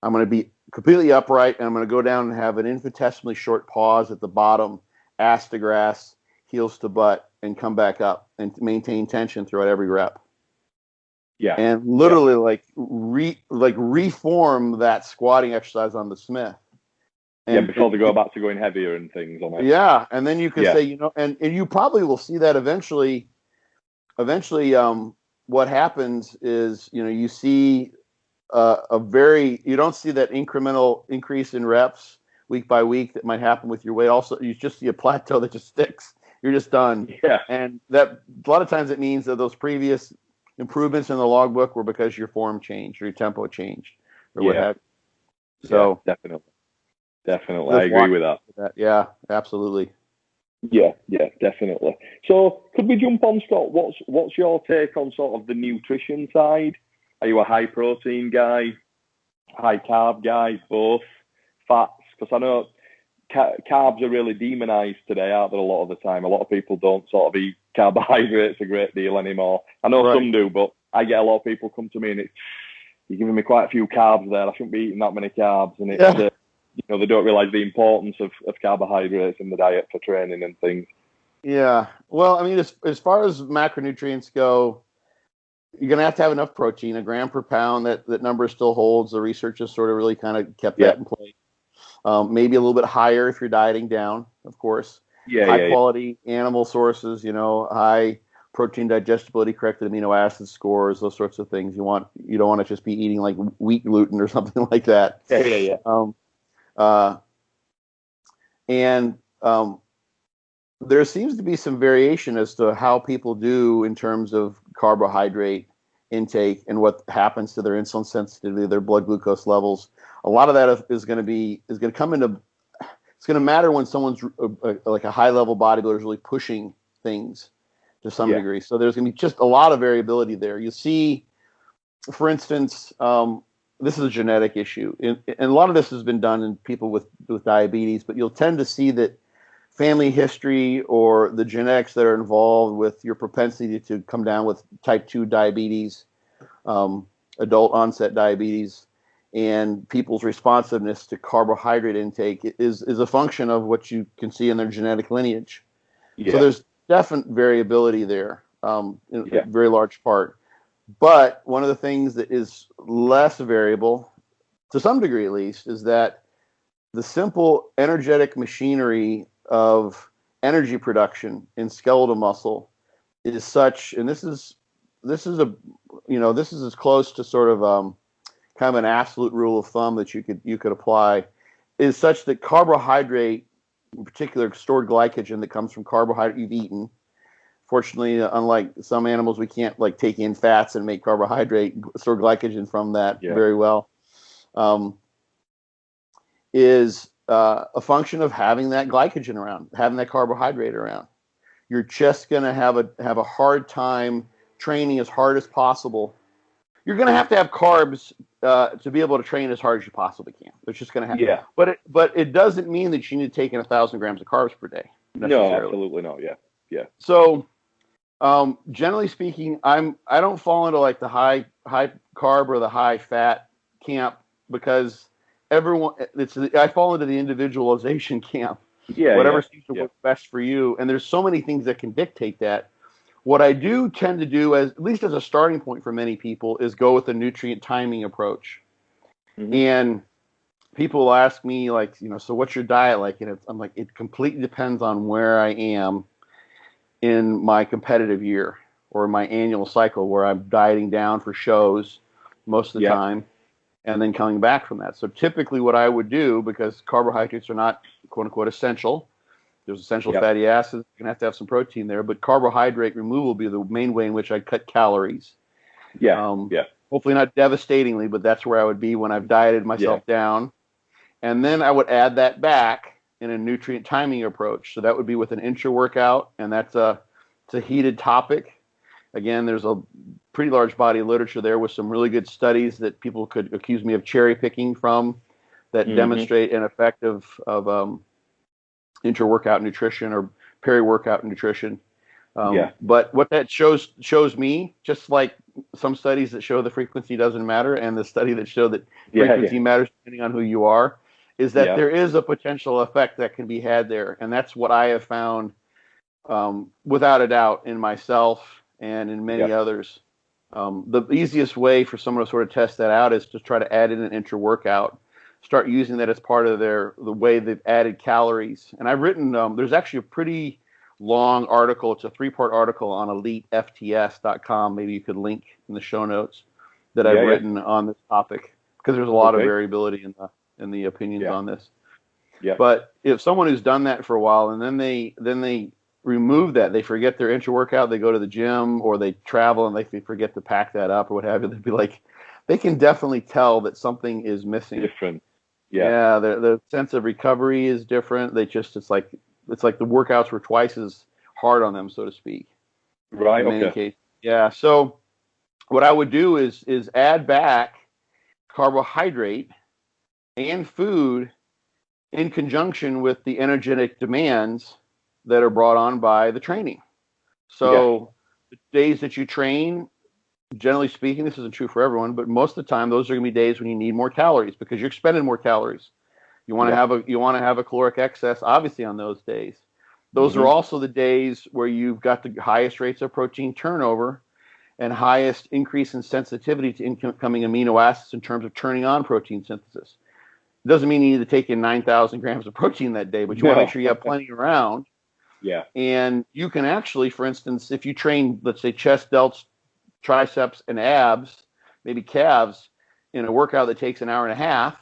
I'm going to be completely upright, and I'm going to go down and have an infinitesimally short pause at the bottom, ass to grass, heels to butt, and come back up and maintain tension throughout every rep. Yeah. And literally reform that squatting exercise on the Smith. And before they go back to going heavier and things on it. Yeah, and then you can say, you know, and you probably will see that eventually, what happens is, you know, you see you don't see that incremental increase in reps week by week that might happen with your weight. Also, you just see a plateau that just sticks. You're just done. Yeah. And that a lot of times it means that those previous improvements in the logbook were because your form changed or your tempo changed or what have you. So definitely. I agree with that. Yeah, absolutely. Yeah, definitely. So could we jump on, Scott? What's your take on sort of the nutrition side? Are you a high protein guy, high carb guy, both, fats? Because I know carbs are really demonized today, aren't there? A lot of the time, a lot of people don't sort of eat carbohydrates a great deal anymore. I know some do, but I get a lot of people come to me and you're giving me quite a few carbs there. I shouldn't be eating that many carbs, and it's they don't realize the importance of carbohydrates in the diet for training and things. Yeah. Well, I mean, as far as macronutrients go, you're going to have enough protein, a gram per pound. That number still holds. The research has sort of really kind of kept that in place. Maybe a little bit higher if you're dieting down, of course. High quality animal sources, high protein digestibility, corrected amino acid scores, those sorts of things. You don't want to just be eating like wheat gluten or something like that. There seems to be some variation as to how people do in terms of carbohydrate intake and what happens to their insulin sensitivity, their blood glucose levels. A lot of that is going to come into. It's going to matter when someone's like a high level bodybuilder is really pushing things to some degree. So there's going to be just a lot of variability there. You see, for instance, this is a genetic issue, and a lot of this has been done in people with diabetes. But you'll tend to see that family history or the genetics that are involved with your propensity to come down with type 2 diabetes, adult onset diabetes, and people's responsiveness to carbohydrate intake is a function of what you can see in their genetic lineage. So there's definite variability there, in a very large part. But one of the things that is less variable, to some degree at least, is that the simple energetic machinery of energy production in skeletal muscle is such, and this is as close to sort of kind of an absolute rule of thumb that you could apply, is such that carbohydrate, in particular stored glycogen that comes from carbohydrate you've eaten. Fortunately, unlike some animals, we can't like take in fats and make carbohydrate, store glycogen from that very well. Is a function of having that glycogen around, having that carbohydrate around. You're just going to have a hard time training as hard as possible. You're going to have carbs to be able to train as hard as you possibly can. It's just going to happen. But it doesn't mean that you need to take in 1,000 grams of carbs per day. No, absolutely not. Yeah. So, generally speaking, I don't fall into like the high carb or the high fat camp because I fall into the individualization camp. Whatever seems to work best for you, and there's so many things that can dictate that. What I do tend to do, at least as a starting point for many people, is go with a nutrient timing approach. Mm-hmm. And people will ask me, like, so what's your diet like? And I'm like, it completely depends on where I am in my competitive year or my annual cycle, where I'm dieting down for shows most of the time and then coming back from that. So typically what I would do, because carbohydrates are not quote unquote essential, there's essential fatty acids, you're going to have some protein there, but carbohydrate removal will be the main way in which I cut calories. Hopefully not devastatingly, but that's where I would be when I've dieted myself down. And then I would add that back in a nutrient timing approach. So that would be with an intra-workout, and it's a heated topic. Again, there's a pretty large body of literature there with some really good studies that people could accuse me of cherry picking from that demonstrate an effect of intra-workout nutrition or peri-workout nutrition. But what that shows me, just like some studies that show the frequency doesn't matter and the study that show that frequency matters depending on who you are, is that there is a potential effect that can be had there. And that's what I have found without a doubt in myself and in many others. The easiest way for someone to sort of test that out is to try to add in an intra-workout. Start using that as part of the way they've added calories. And I've written, there's actually a pretty long article. It's a 3-part article on elitefts.com. Maybe you could link in the show notes that I've written on this topic, because there's a lot of variability in the opinions on this. But if someone who's done that for a while and then they remove that, they forget their intra-workout, they go to the gym or they travel and they forget to pack that up or what have you, they'd be like, they can definitely tell that something is missing. Different. The sense of recovery is different. It's like the workouts were twice as hard on them, so to speak. Right. In many cases. Yeah. So what I would do is add back carbohydrate and food in conjunction with the energetic demands that are brought on by the training. So the days that you train, generally speaking, this isn't true for everyone, but most of the time, those are going to be days when you need more calories because you're expending more calories. You want to have a caloric excess, obviously, on those days. Those are also the days where you've got the highest rates of protein turnover and highest increase in sensitivity to incoming amino acids in terms of turning on protein synthesis. It doesn't mean you need to take in 9,000 grams of protein that day, but you want to make sure you have plenty around. Yeah. And you can actually, for instance, if you train, let's say, chest, delts, triceps, and abs, maybe calves, in a workout that takes an hour and a half,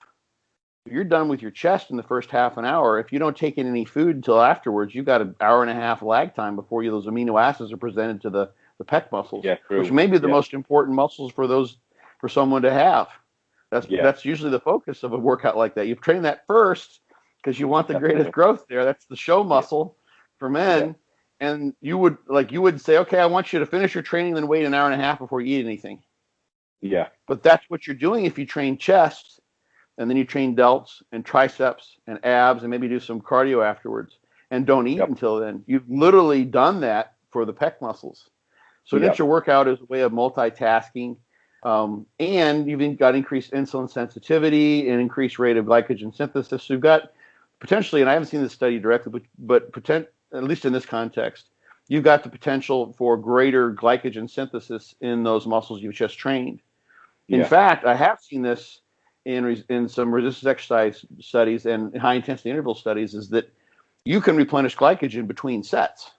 you're done with your chest in the first half an hour. If you don't take in any food until afterwards, you've got an hour and a half lag time before those amino acids are presented to the pec muscles, which may be the most important muscles for someone to have. That's usually the focus of a workout like that. You train that first because you want the greatest growth there. That's the show muscle for men. And you would say, okay, I want you to finish your training, then wait an hour and a half before you eat anything. Yeah. But that's what you're doing if you train chest, and then you train delts and triceps and abs, and maybe do some cardio afterwards, and don't eat until then. You've literally done that for the pec muscles. So an intra-workout is a way of multitasking, and you've got increased insulin sensitivity and increased rate of glycogen synthesis. So you've got potentially, and I haven't seen this study directly, but at least in this context, you've got the potential for greater glycogen synthesis in those muscles you've just trained. In fact, I have seen this in some resistance exercise studies and high intensity interval studies, is that you can replenish glycogen between sets.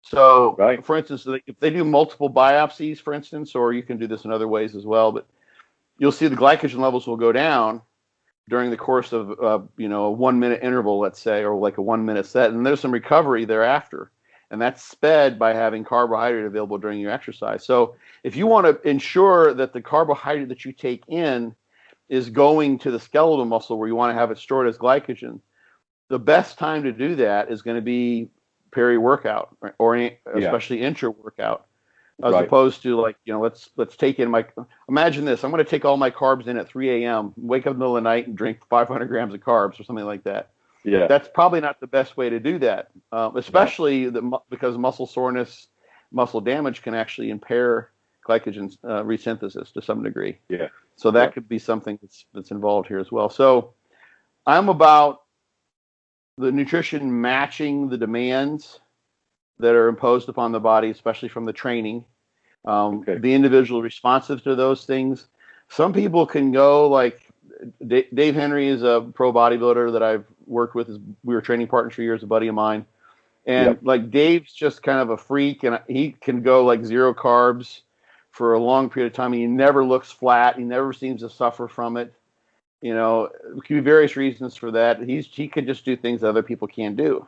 So, for instance, if they do multiple biopsies, for instance, or you can do this in other ways as well, but you'll see the glycogen levels will go down during the course of a 1 minute interval, let's say, or like a 1 minute set, and there's some recovery thereafter. And that's sped by having carbohydrate available during your exercise. So if you want to ensure that the carbohydrate that you take in is going to the skeletal muscle where you want to have it stored as glycogen, the best time to do that is going to be peri-workout, or especially intra-workout, as opposed to let's take in imagine this, I'm going to take all my carbs in at 3 a.m., wake up in the middle of the night and drink 500 grams of carbs or something like that. Yeah, that's probably not the best way to do that, especially because muscle soreness, muscle damage can actually impair glycogen resynthesis to some degree. Yeah. So that could be something that's involved here as well. So I'm about the nutrition matching the demands that are imposed upon the body, especially from the training. The individual responsive to those things. Some people can go like Dave Henry is a pro bodybuilder that I've worked with. We were training partners for years, a buddy of mine. And like Dave's just kind of a freak, and he can go like zero carbs for a long period of time. And he never looks flat. He never seems to suffer from it. There could be various reasons for that. He can just do things that other people can't do.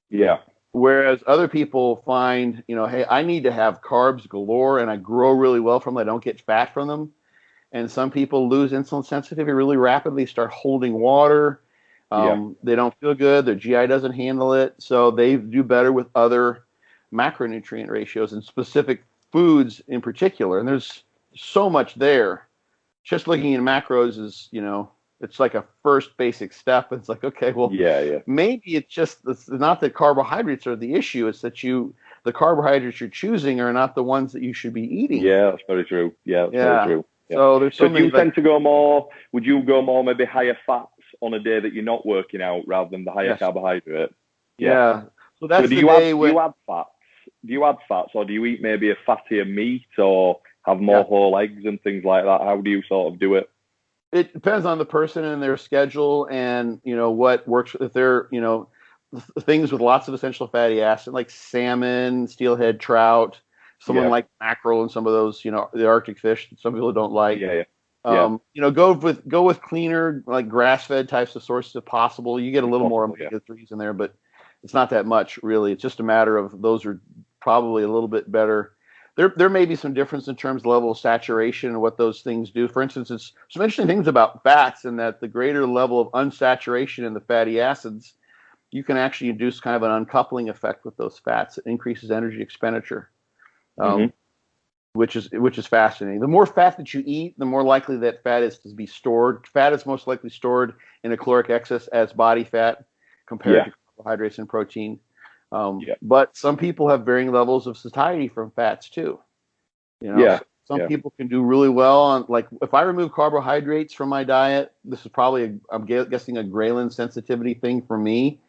Yeah. Whereas other people find, hey, I need to have carbs galore, and I grow really well from them. I don't get fat from them. And some people lose insulin sensitivity really rapidly, start holding water. They don't feel good. Their GI doesn't handle it. So they do better with other macronutrient ratios and specific foods in particular. And there's so much there. Just looking at macros is, it's like a first basic step. It's like, okay, well, maybe it's not that carbohydrates are the issue. It's that the carbohydrates you're choosing are not the ones that you should be eating. Yeah, that's very true. Very true. Yeah. So there's so do you tend to go more? Would you go more maybe higher fats on a day that you're not working out rather than the higher carbohydrate? Yeah. So that's do you add fats? Do you add fats, or do you eat maybe a fattier meat, or have more whole eggs and things like that? How do you sort of do it? It depends on the person and their schedule, and what works. If they're things with lots of essential fatty acid like salmon, steelhead trout. Someone like mackerel and some of those, the Arctic fish that some people don't like. Go with cleaner, like grass-fed types of sources if possible. You get a little more omega-3s in there, but it's not that much really. It's just a matter of those are probably a little bit better. There may be some difference in terms of level of saturation and what those things do. For instance, it's some interesting things about fats in that the greater level of unsaturation in the fatty acids, you can actually induce kind of an uncoupling effect with those fats. It increases energy expenditure. which is fascinating. The more fat that you eat, the more likely that fat is to be stored. Fat is most likely stored in a caloric excess as body fat compared to carbohydrates and protein. But some people have varying levels of satiety from fats too. Some people can do really well on, like, if I remove carbohydrates from my diet, this is probably, I'm guessing, a ghrelin sensitivity thing for me.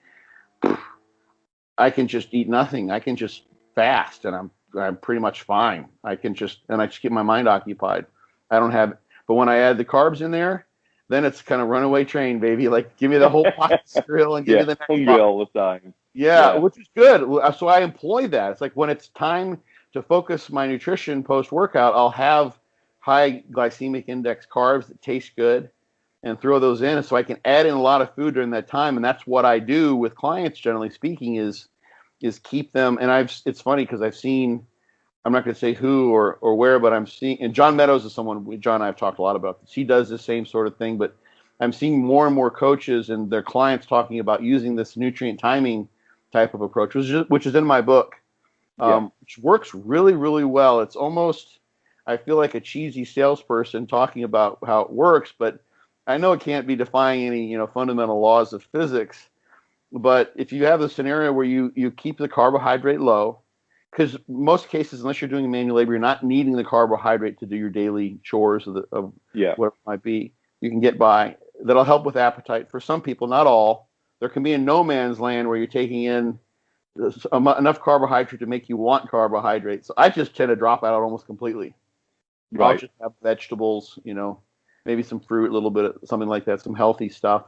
I can just eat nothing. I can just fast, and I'm pretty much fine. I just keep my mind occupied. I don't have, but when I add the carbs in there, then it's kind of runaway train, baby. Like, give me the whole pot of cereal and give me the next hungry all the time. Yeah, which is good. So I employ that. It's like when it's time to focus my nutrition post-workout, I'll have high glycemic index carbs that taste good and throw those in, so I can add in a lot of food during that time. And that's what I do with clients, generally speaking, is keep them. And it's funny because I've seen, I'm not going to say who or where, but I'm seeing, and John Meadows is someone, John and I have talked a lot about this. He does the same sort of thing, but I'm seeing more and more coaches and their clients talking about using this nutrient timing type of approach, which is in my book. Which works really, really well. It's almost, I feel like a cheesy salesperson talking about how it works, but I know it can't be defying any, fundamental laws of physics. But if you have the scenario where you keep the carbohydrate low, because most cases, unless you're doing manual labor, you're not needing the carbohydrate to do your daily chores of whatever it might be. You can get by. That'll help with appetite for some people, not all. There can be a no man's land where you're taking in enough carbohydrate to make you want carbohydrates. So I just tend to drop out almost completely. Right. I'll just have vegetables, maybe some fruit, a little bit of something like that, some healthy stuff,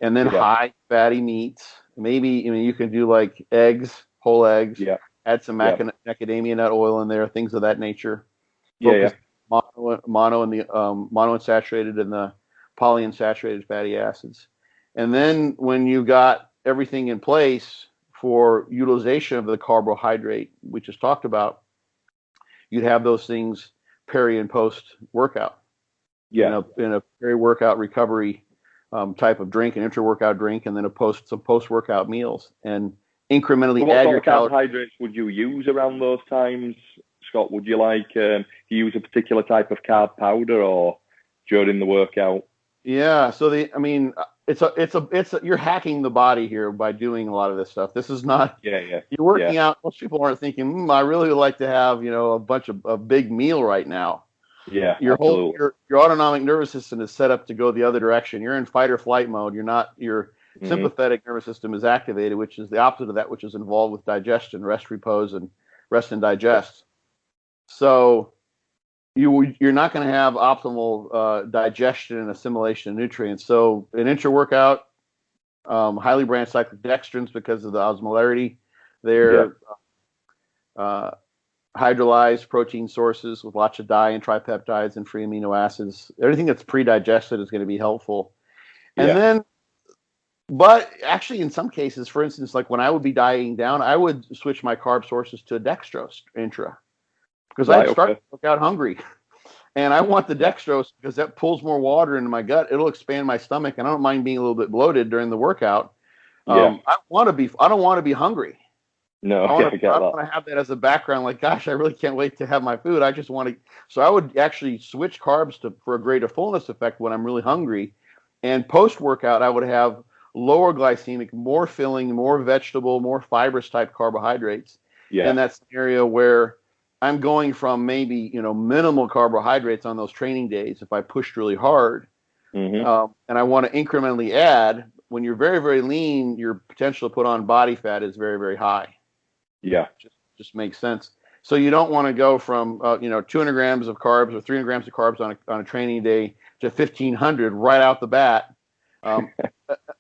and then high fatty meats. Maybe, you can do like eggs, whole eggs. Add some macadamia nut oil in there, things of that nature. Mono and the monounsaturated and the polyunsaturated fatty acids. And then when you got everything in place for utilization of the carbohydrate, which is talked about, you'd have those things peri and post workout. In a peri-workout recovery type of drink, an intra-workout drink, and then some post-workout meals, and incrementally add your carbohydrates would you use around those times, Scott? Would you use a particular type of carb powder or during the workout? Yeah, so you're hacking the body here by doing a lot of this stuff. This is not you're working out. Most people aren't thinking, I really would like to have a bunch of a big meal right now. Your autonomic nervous system is set up to go the other direction. You're in fight or flight mode. Your sympathetic nervous system is activated, which is the opposite of that, which is involved with digestion, rest, repose, and rest and digest. So you're not going to have optimal digestion and assimilation of nutrients. So an intra-workout, highly branched cyclic dextrins, because of the osmolarity, they're hydrolyzed protein sources with lots of di and tripeptides and free amino acids. Everything that's pre-digested is going to be helpful. And then, but actually in some cases, for instance, like when I would be dieting down, I would switch my carb sources to dextrose intra, because I start to work out hungry. And I want the dextrose because that pulls more water into my gut. It'll expand my stomach, and I don't mind being a little bit bloated during the workout. I don't want to be hungry. No, I want to have that as a background. Like, gosh, I really can't wait to have my food. I just want to. So I would actually switch carbs for a greater fullness effect when I'm really hungry. And post-workout, I would have lower glycemic, more filling, more vegetable, more fibrous type carbohydrates. In that scenario where I'm going from maybe, minimal carbohydrates on those training days if I pushed really hard. And I want to incrementally add. When you're very, very lean, your potential to put on body fat is very, very high. Just makes sense. So you don't want to go from 200 grams of carbs or 300 grams of carbs on a training day to 1,500 right out the bat.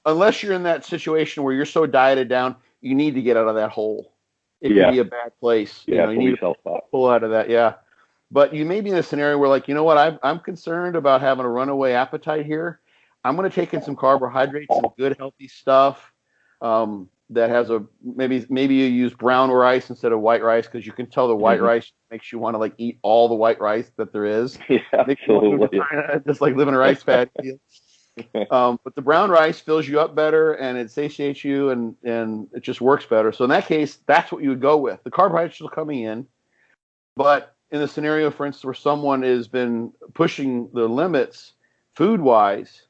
Unless you're in that situation where you're so dieted down, you need to get out of that hole. It can be a bad place. You need to pull out of that. But you may be in a scenario where, like, I'm concerned about having a runaway appetite here. I'm going to take in some carbohydrates, some good healthy stuff that has maybe you use brown rice instead of white rice, because you can tell the white rice makes you want to eat all the white rice that there is. Absolutely. Just like living a rice paddy. But the brown rice fills you up better and it satiates you and it just works better. So in that case, that's what you would go with. The carbohydrates are coming in, but in the scenario, for instance, where someone has been pushing the limits food-wise,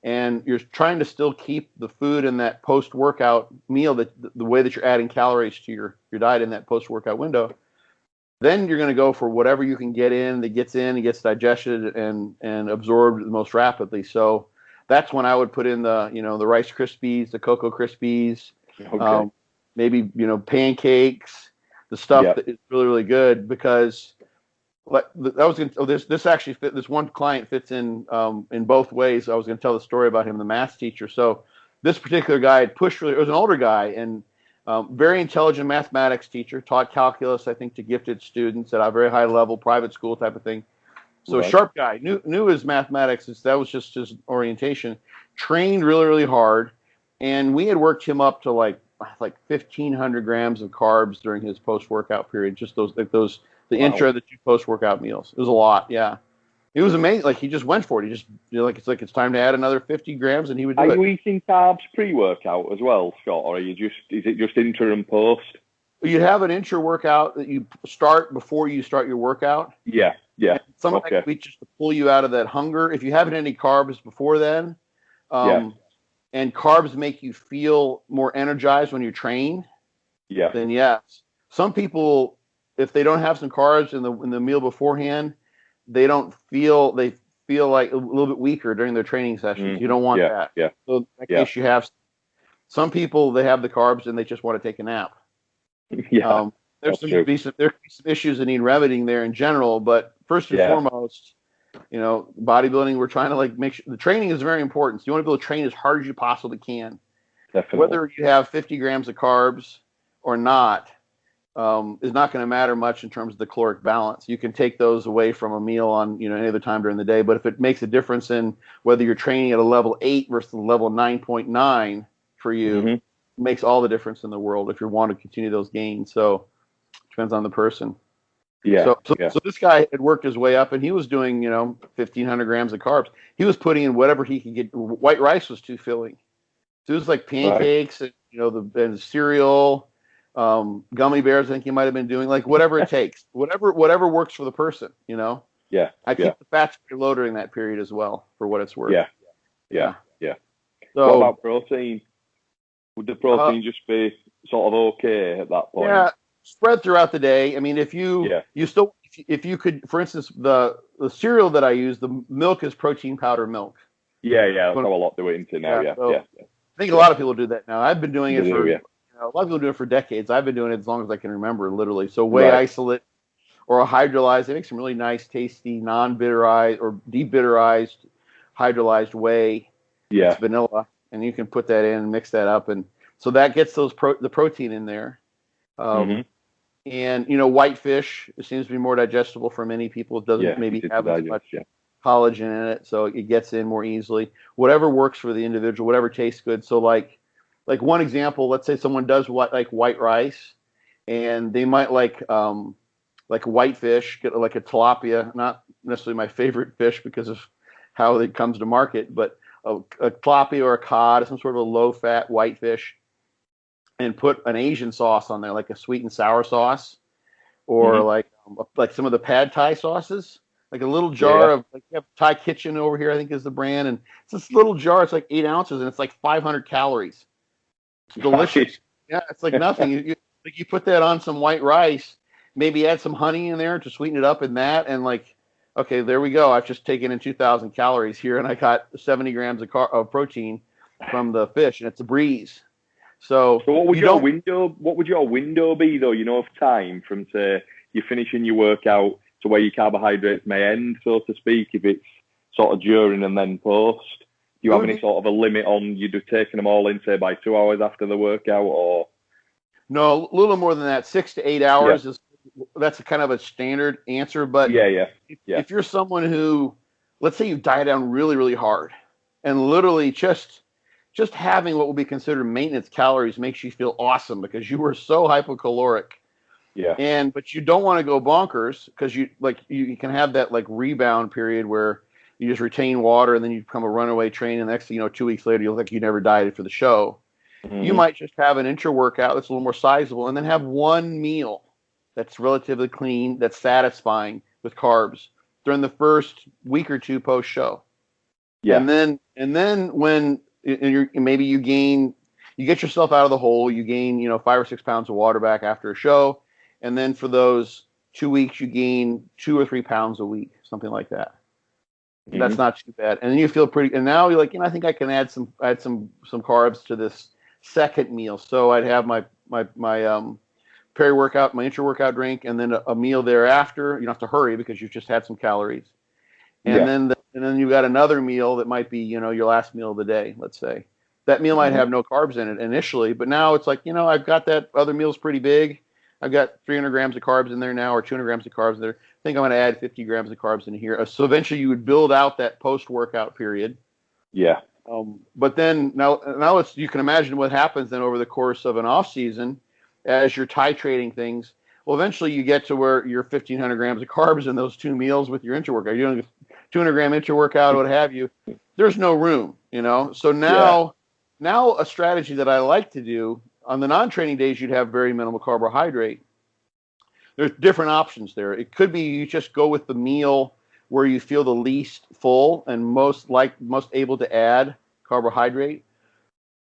and you're trying to still keep the food in that post-workout meal, that the way that you're adding calories to your diet in that post-workout window, then you're going to go for whatever you can get in that gets in and gets digested and absorbed the most rapidly. So that's when I would put in the the Rice Krispies, the Cocoa Krispies, Okay. maybe pancakes, the stuff that is really, really good, because this one client fits in both ways. I was going to tell the story about him, the math teacher. So this particular guy had pushed really. It was an older guy and very intelligent mathematics teacher, taught calculus, I think, to gifted students at a very high level, private school type of thing. So Right. sharp guy, knew his mathematics. That was just his orientation. Trained really, really hard, and we had worked him up to like 1,500 grams of carbs during his post-workout period. Just the intro, the 2 post-workout meals. It was a lot, yeah. It was amazing. Like, he just went for it. He just it's time to add another 50 grams, and he would do it. Are you eating carbs pre-workout as well, Scott, or is it just intra and post? You have an intra-workout that you start before you start your workout. Yeah. Some of that we just to pull you out of that hunger. If you haven't had any carbs before then, and carbs make you feel more energized when you train, then yes. Some people, if they don't have some carbs in the meal beforehand, they feel like a little bit weaker during their training sessions. You don't want that. Yeah. So in that case, you have some people, they have the carbs and they just want to take a nap. There's some issues that need remedying there in general, but first and foremost, bodybuilding, we're trying to make sure the training is very important. So you want to be able to train as hard as you possibly can. Definitely. Whether you have 50 grams of carbs or not is not going to matter much in terms of the caloric balance. You can take those away from a meal on any other time during the day, but if it makes a difference in whether you're training at a level 8 versus a level 9.9 for you, it makes all the difference in the world if you want to continue those gains. So depends on the person. So this guy had worked his way up, and he was doing 1,500 grams of carbs. He was putting in whatever he could get. White rice was too filling. So it was like pancakes and and cereal, gummy bears. I think he might have been doing whatever it takes, whatever works for the person. I keep the fats pretty low during that period as well, for what it's worth. Yeah. So what about protein? Would the protein just be sort of okay at that point? Yeah. Spread throughout the day. I mean, if you could, for instance, the cereal that I use, the milk is protein powder milk. That's how a lot do it into now. I think a lot of people do that now. I've been doing it for a lot of people do it for decades. I've been doing it as long as I can remember, literally. So whey isolate or a hydrolyzed, they make some really nice, tasty, non-bitterized or debitterized hydrolyzed whey. It's vanilla, and you can put that in and mix that up, and so that gets the protein in there. And white fish, it seems to be more digestible for many people. It doesn't maybe have as much collagen in it, so it gets in more easily. Whatever works for the individual, whatever tastes good. So like one example, let's say someone does white rice, and they might like white fish, get like a tilapia, not necessarily my favorite fish because of how it comes to market, but a tilapia or a cod, some sort of a low-fat white fish, and put an Asian sauce on there, like a sweet and sour sauce, or like some of the pad Thai sauces, like a little jar of you have Thai Kitchen over here, I think is the brand, and it's this little jar. It's like 8 ounces, and it's like 500 calories. It's delicious. It's like nothing. You put that on some white rice, maybe add some honey in there to sweeten it up, in that, and okay, there we go. I've just taken in 2,000 calories here, and I got 70 grams of protein from the fish, and it's a breeze. So what would your window? What would your window be, though? Of time from, say, you're finishing your workout to where your carbohydrates may end, so to speak. If it's sort of during and then post, do you have any sort of a limit on you just taking them all in, say, by 2 hours after the workout, or? No, a little more than that. 6 to 8 hours that's a kind of a standard answer. But if you're someone who, let's say you diet down really, really hard, and literally just having what would be considered maintenance calories makes you feel awesome because you were so hypocaloric. But you don't want to go bonkers because you can have that rebound period where you just retain water and then you become a runaway train, and the next thing 2 weeks later you look like you never dieted for the show. You might just have an intra workout that's a little more sizable, and then have one meal that's relatively clean, that's satisfying with carbs during the first week or two post show. Yeah. And then when maybe you get yourself out of the hole, you gain 5 or 6 pounds of water back after a show, and then for those 2 weeks you gain 2 or 3 pounds a week, something like that. Mm-hmm. That's not too bad, and then you feel pretty. And now you're like, I think I can add some carbs to this second meal. So I'd have my peri-workout, my intra-workout drink, and then a meal thereafter. You don't have to hurry because you've just had some calories. And then you've got another meal that might be, your last meal of the day, let's say. That meal might have no carbs in it initially, but now it's like, I've got that other meal's pretty big. I've got 300 grams of carbs in there now, or 200 grams of carbs in there. I think I'm going to add 50 grams of carbs in here. So eventually you would build out that post-workout period. Yeah. But then now you can imagine what happens then over the course of an off season as you're titrating things. Well, eventually you get to where you're 1,500 grams of carbs in those 2 meals with your intra-workout. You're doing a 200-gram intra-workout, what have you. There's no room, So now a strategy that I like to do, on the non-training days, you'd have very minimal carbohydrate. There's different options there. It could be you just go with the meal where you feel the least full and most able to add carbohydrate.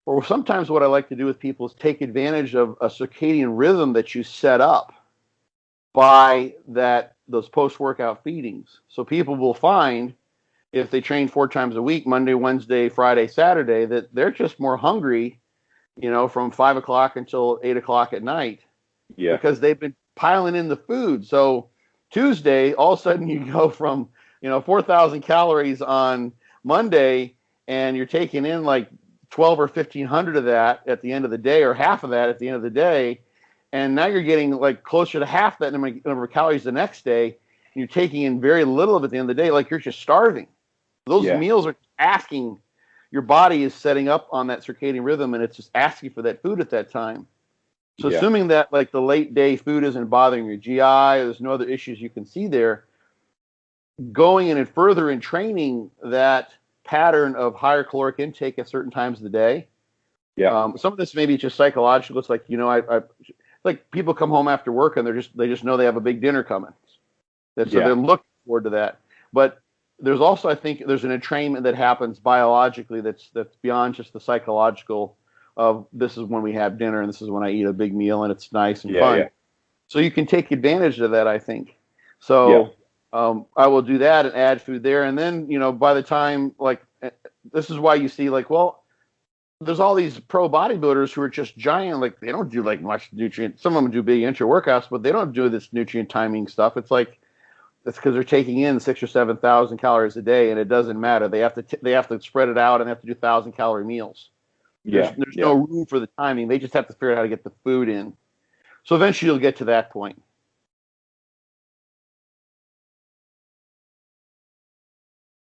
Or sometimes what I like to do with people is take advantage of a circadian rhythm that you set up by those post-workout feedings. So people will find, if they train 4 times a week, Monday, Wednesday, Friday, Saturday, that they're just more hungry, from 5 o'clock until 8 o'clock at night. Yeah. Because they've been piling in the food. So Tuesday, all of a sudden you go from, 4,000 calories on Monday, and you're taking in like 12 or 1,500 of that at the end of the day, or half of that at the end of the day. And now you're getting like closer to half that number of calories the next day. And you're taking in very little of it at the end of the day, like you're just starving. Those meals are asking, your body is setting up on that circadian rhythm, and it's just asking for that food at that time. So assuming that like the late day food isn't bothering your GI, or there's no other issues you can see there, going in and further in training that pattern of higher caloric intake at certain times of the day. Yeah. Some of this may be just psychological. It's like, like people come home after work and they just know they have a big dinner coming. So they're looking forward to that. But there's also, I think, there's an entrainment that happens biologically that's beyond just the psychological of this is when we have dinner and this is when I eat a big meal and it's nice and fun. Yeah. So you can take advantage of that, I think. So I will do that and add food there. And then, by the time, like, this is why you see, like, well, there's all these pro bodybuilders who are just giant. Like, they don't do like much nutrient. Some of them do big intra workouts, but they don't do this nutrient timing stuff. It's like, it's because they're taking in 6,000 or 7,000 calories a day, and it doesn't matter. They have to spread it out and they have to do 1,000-calorie meals. There's no room for the timing. They just have to figure out how to get the food in. So eventually you'll get to that point.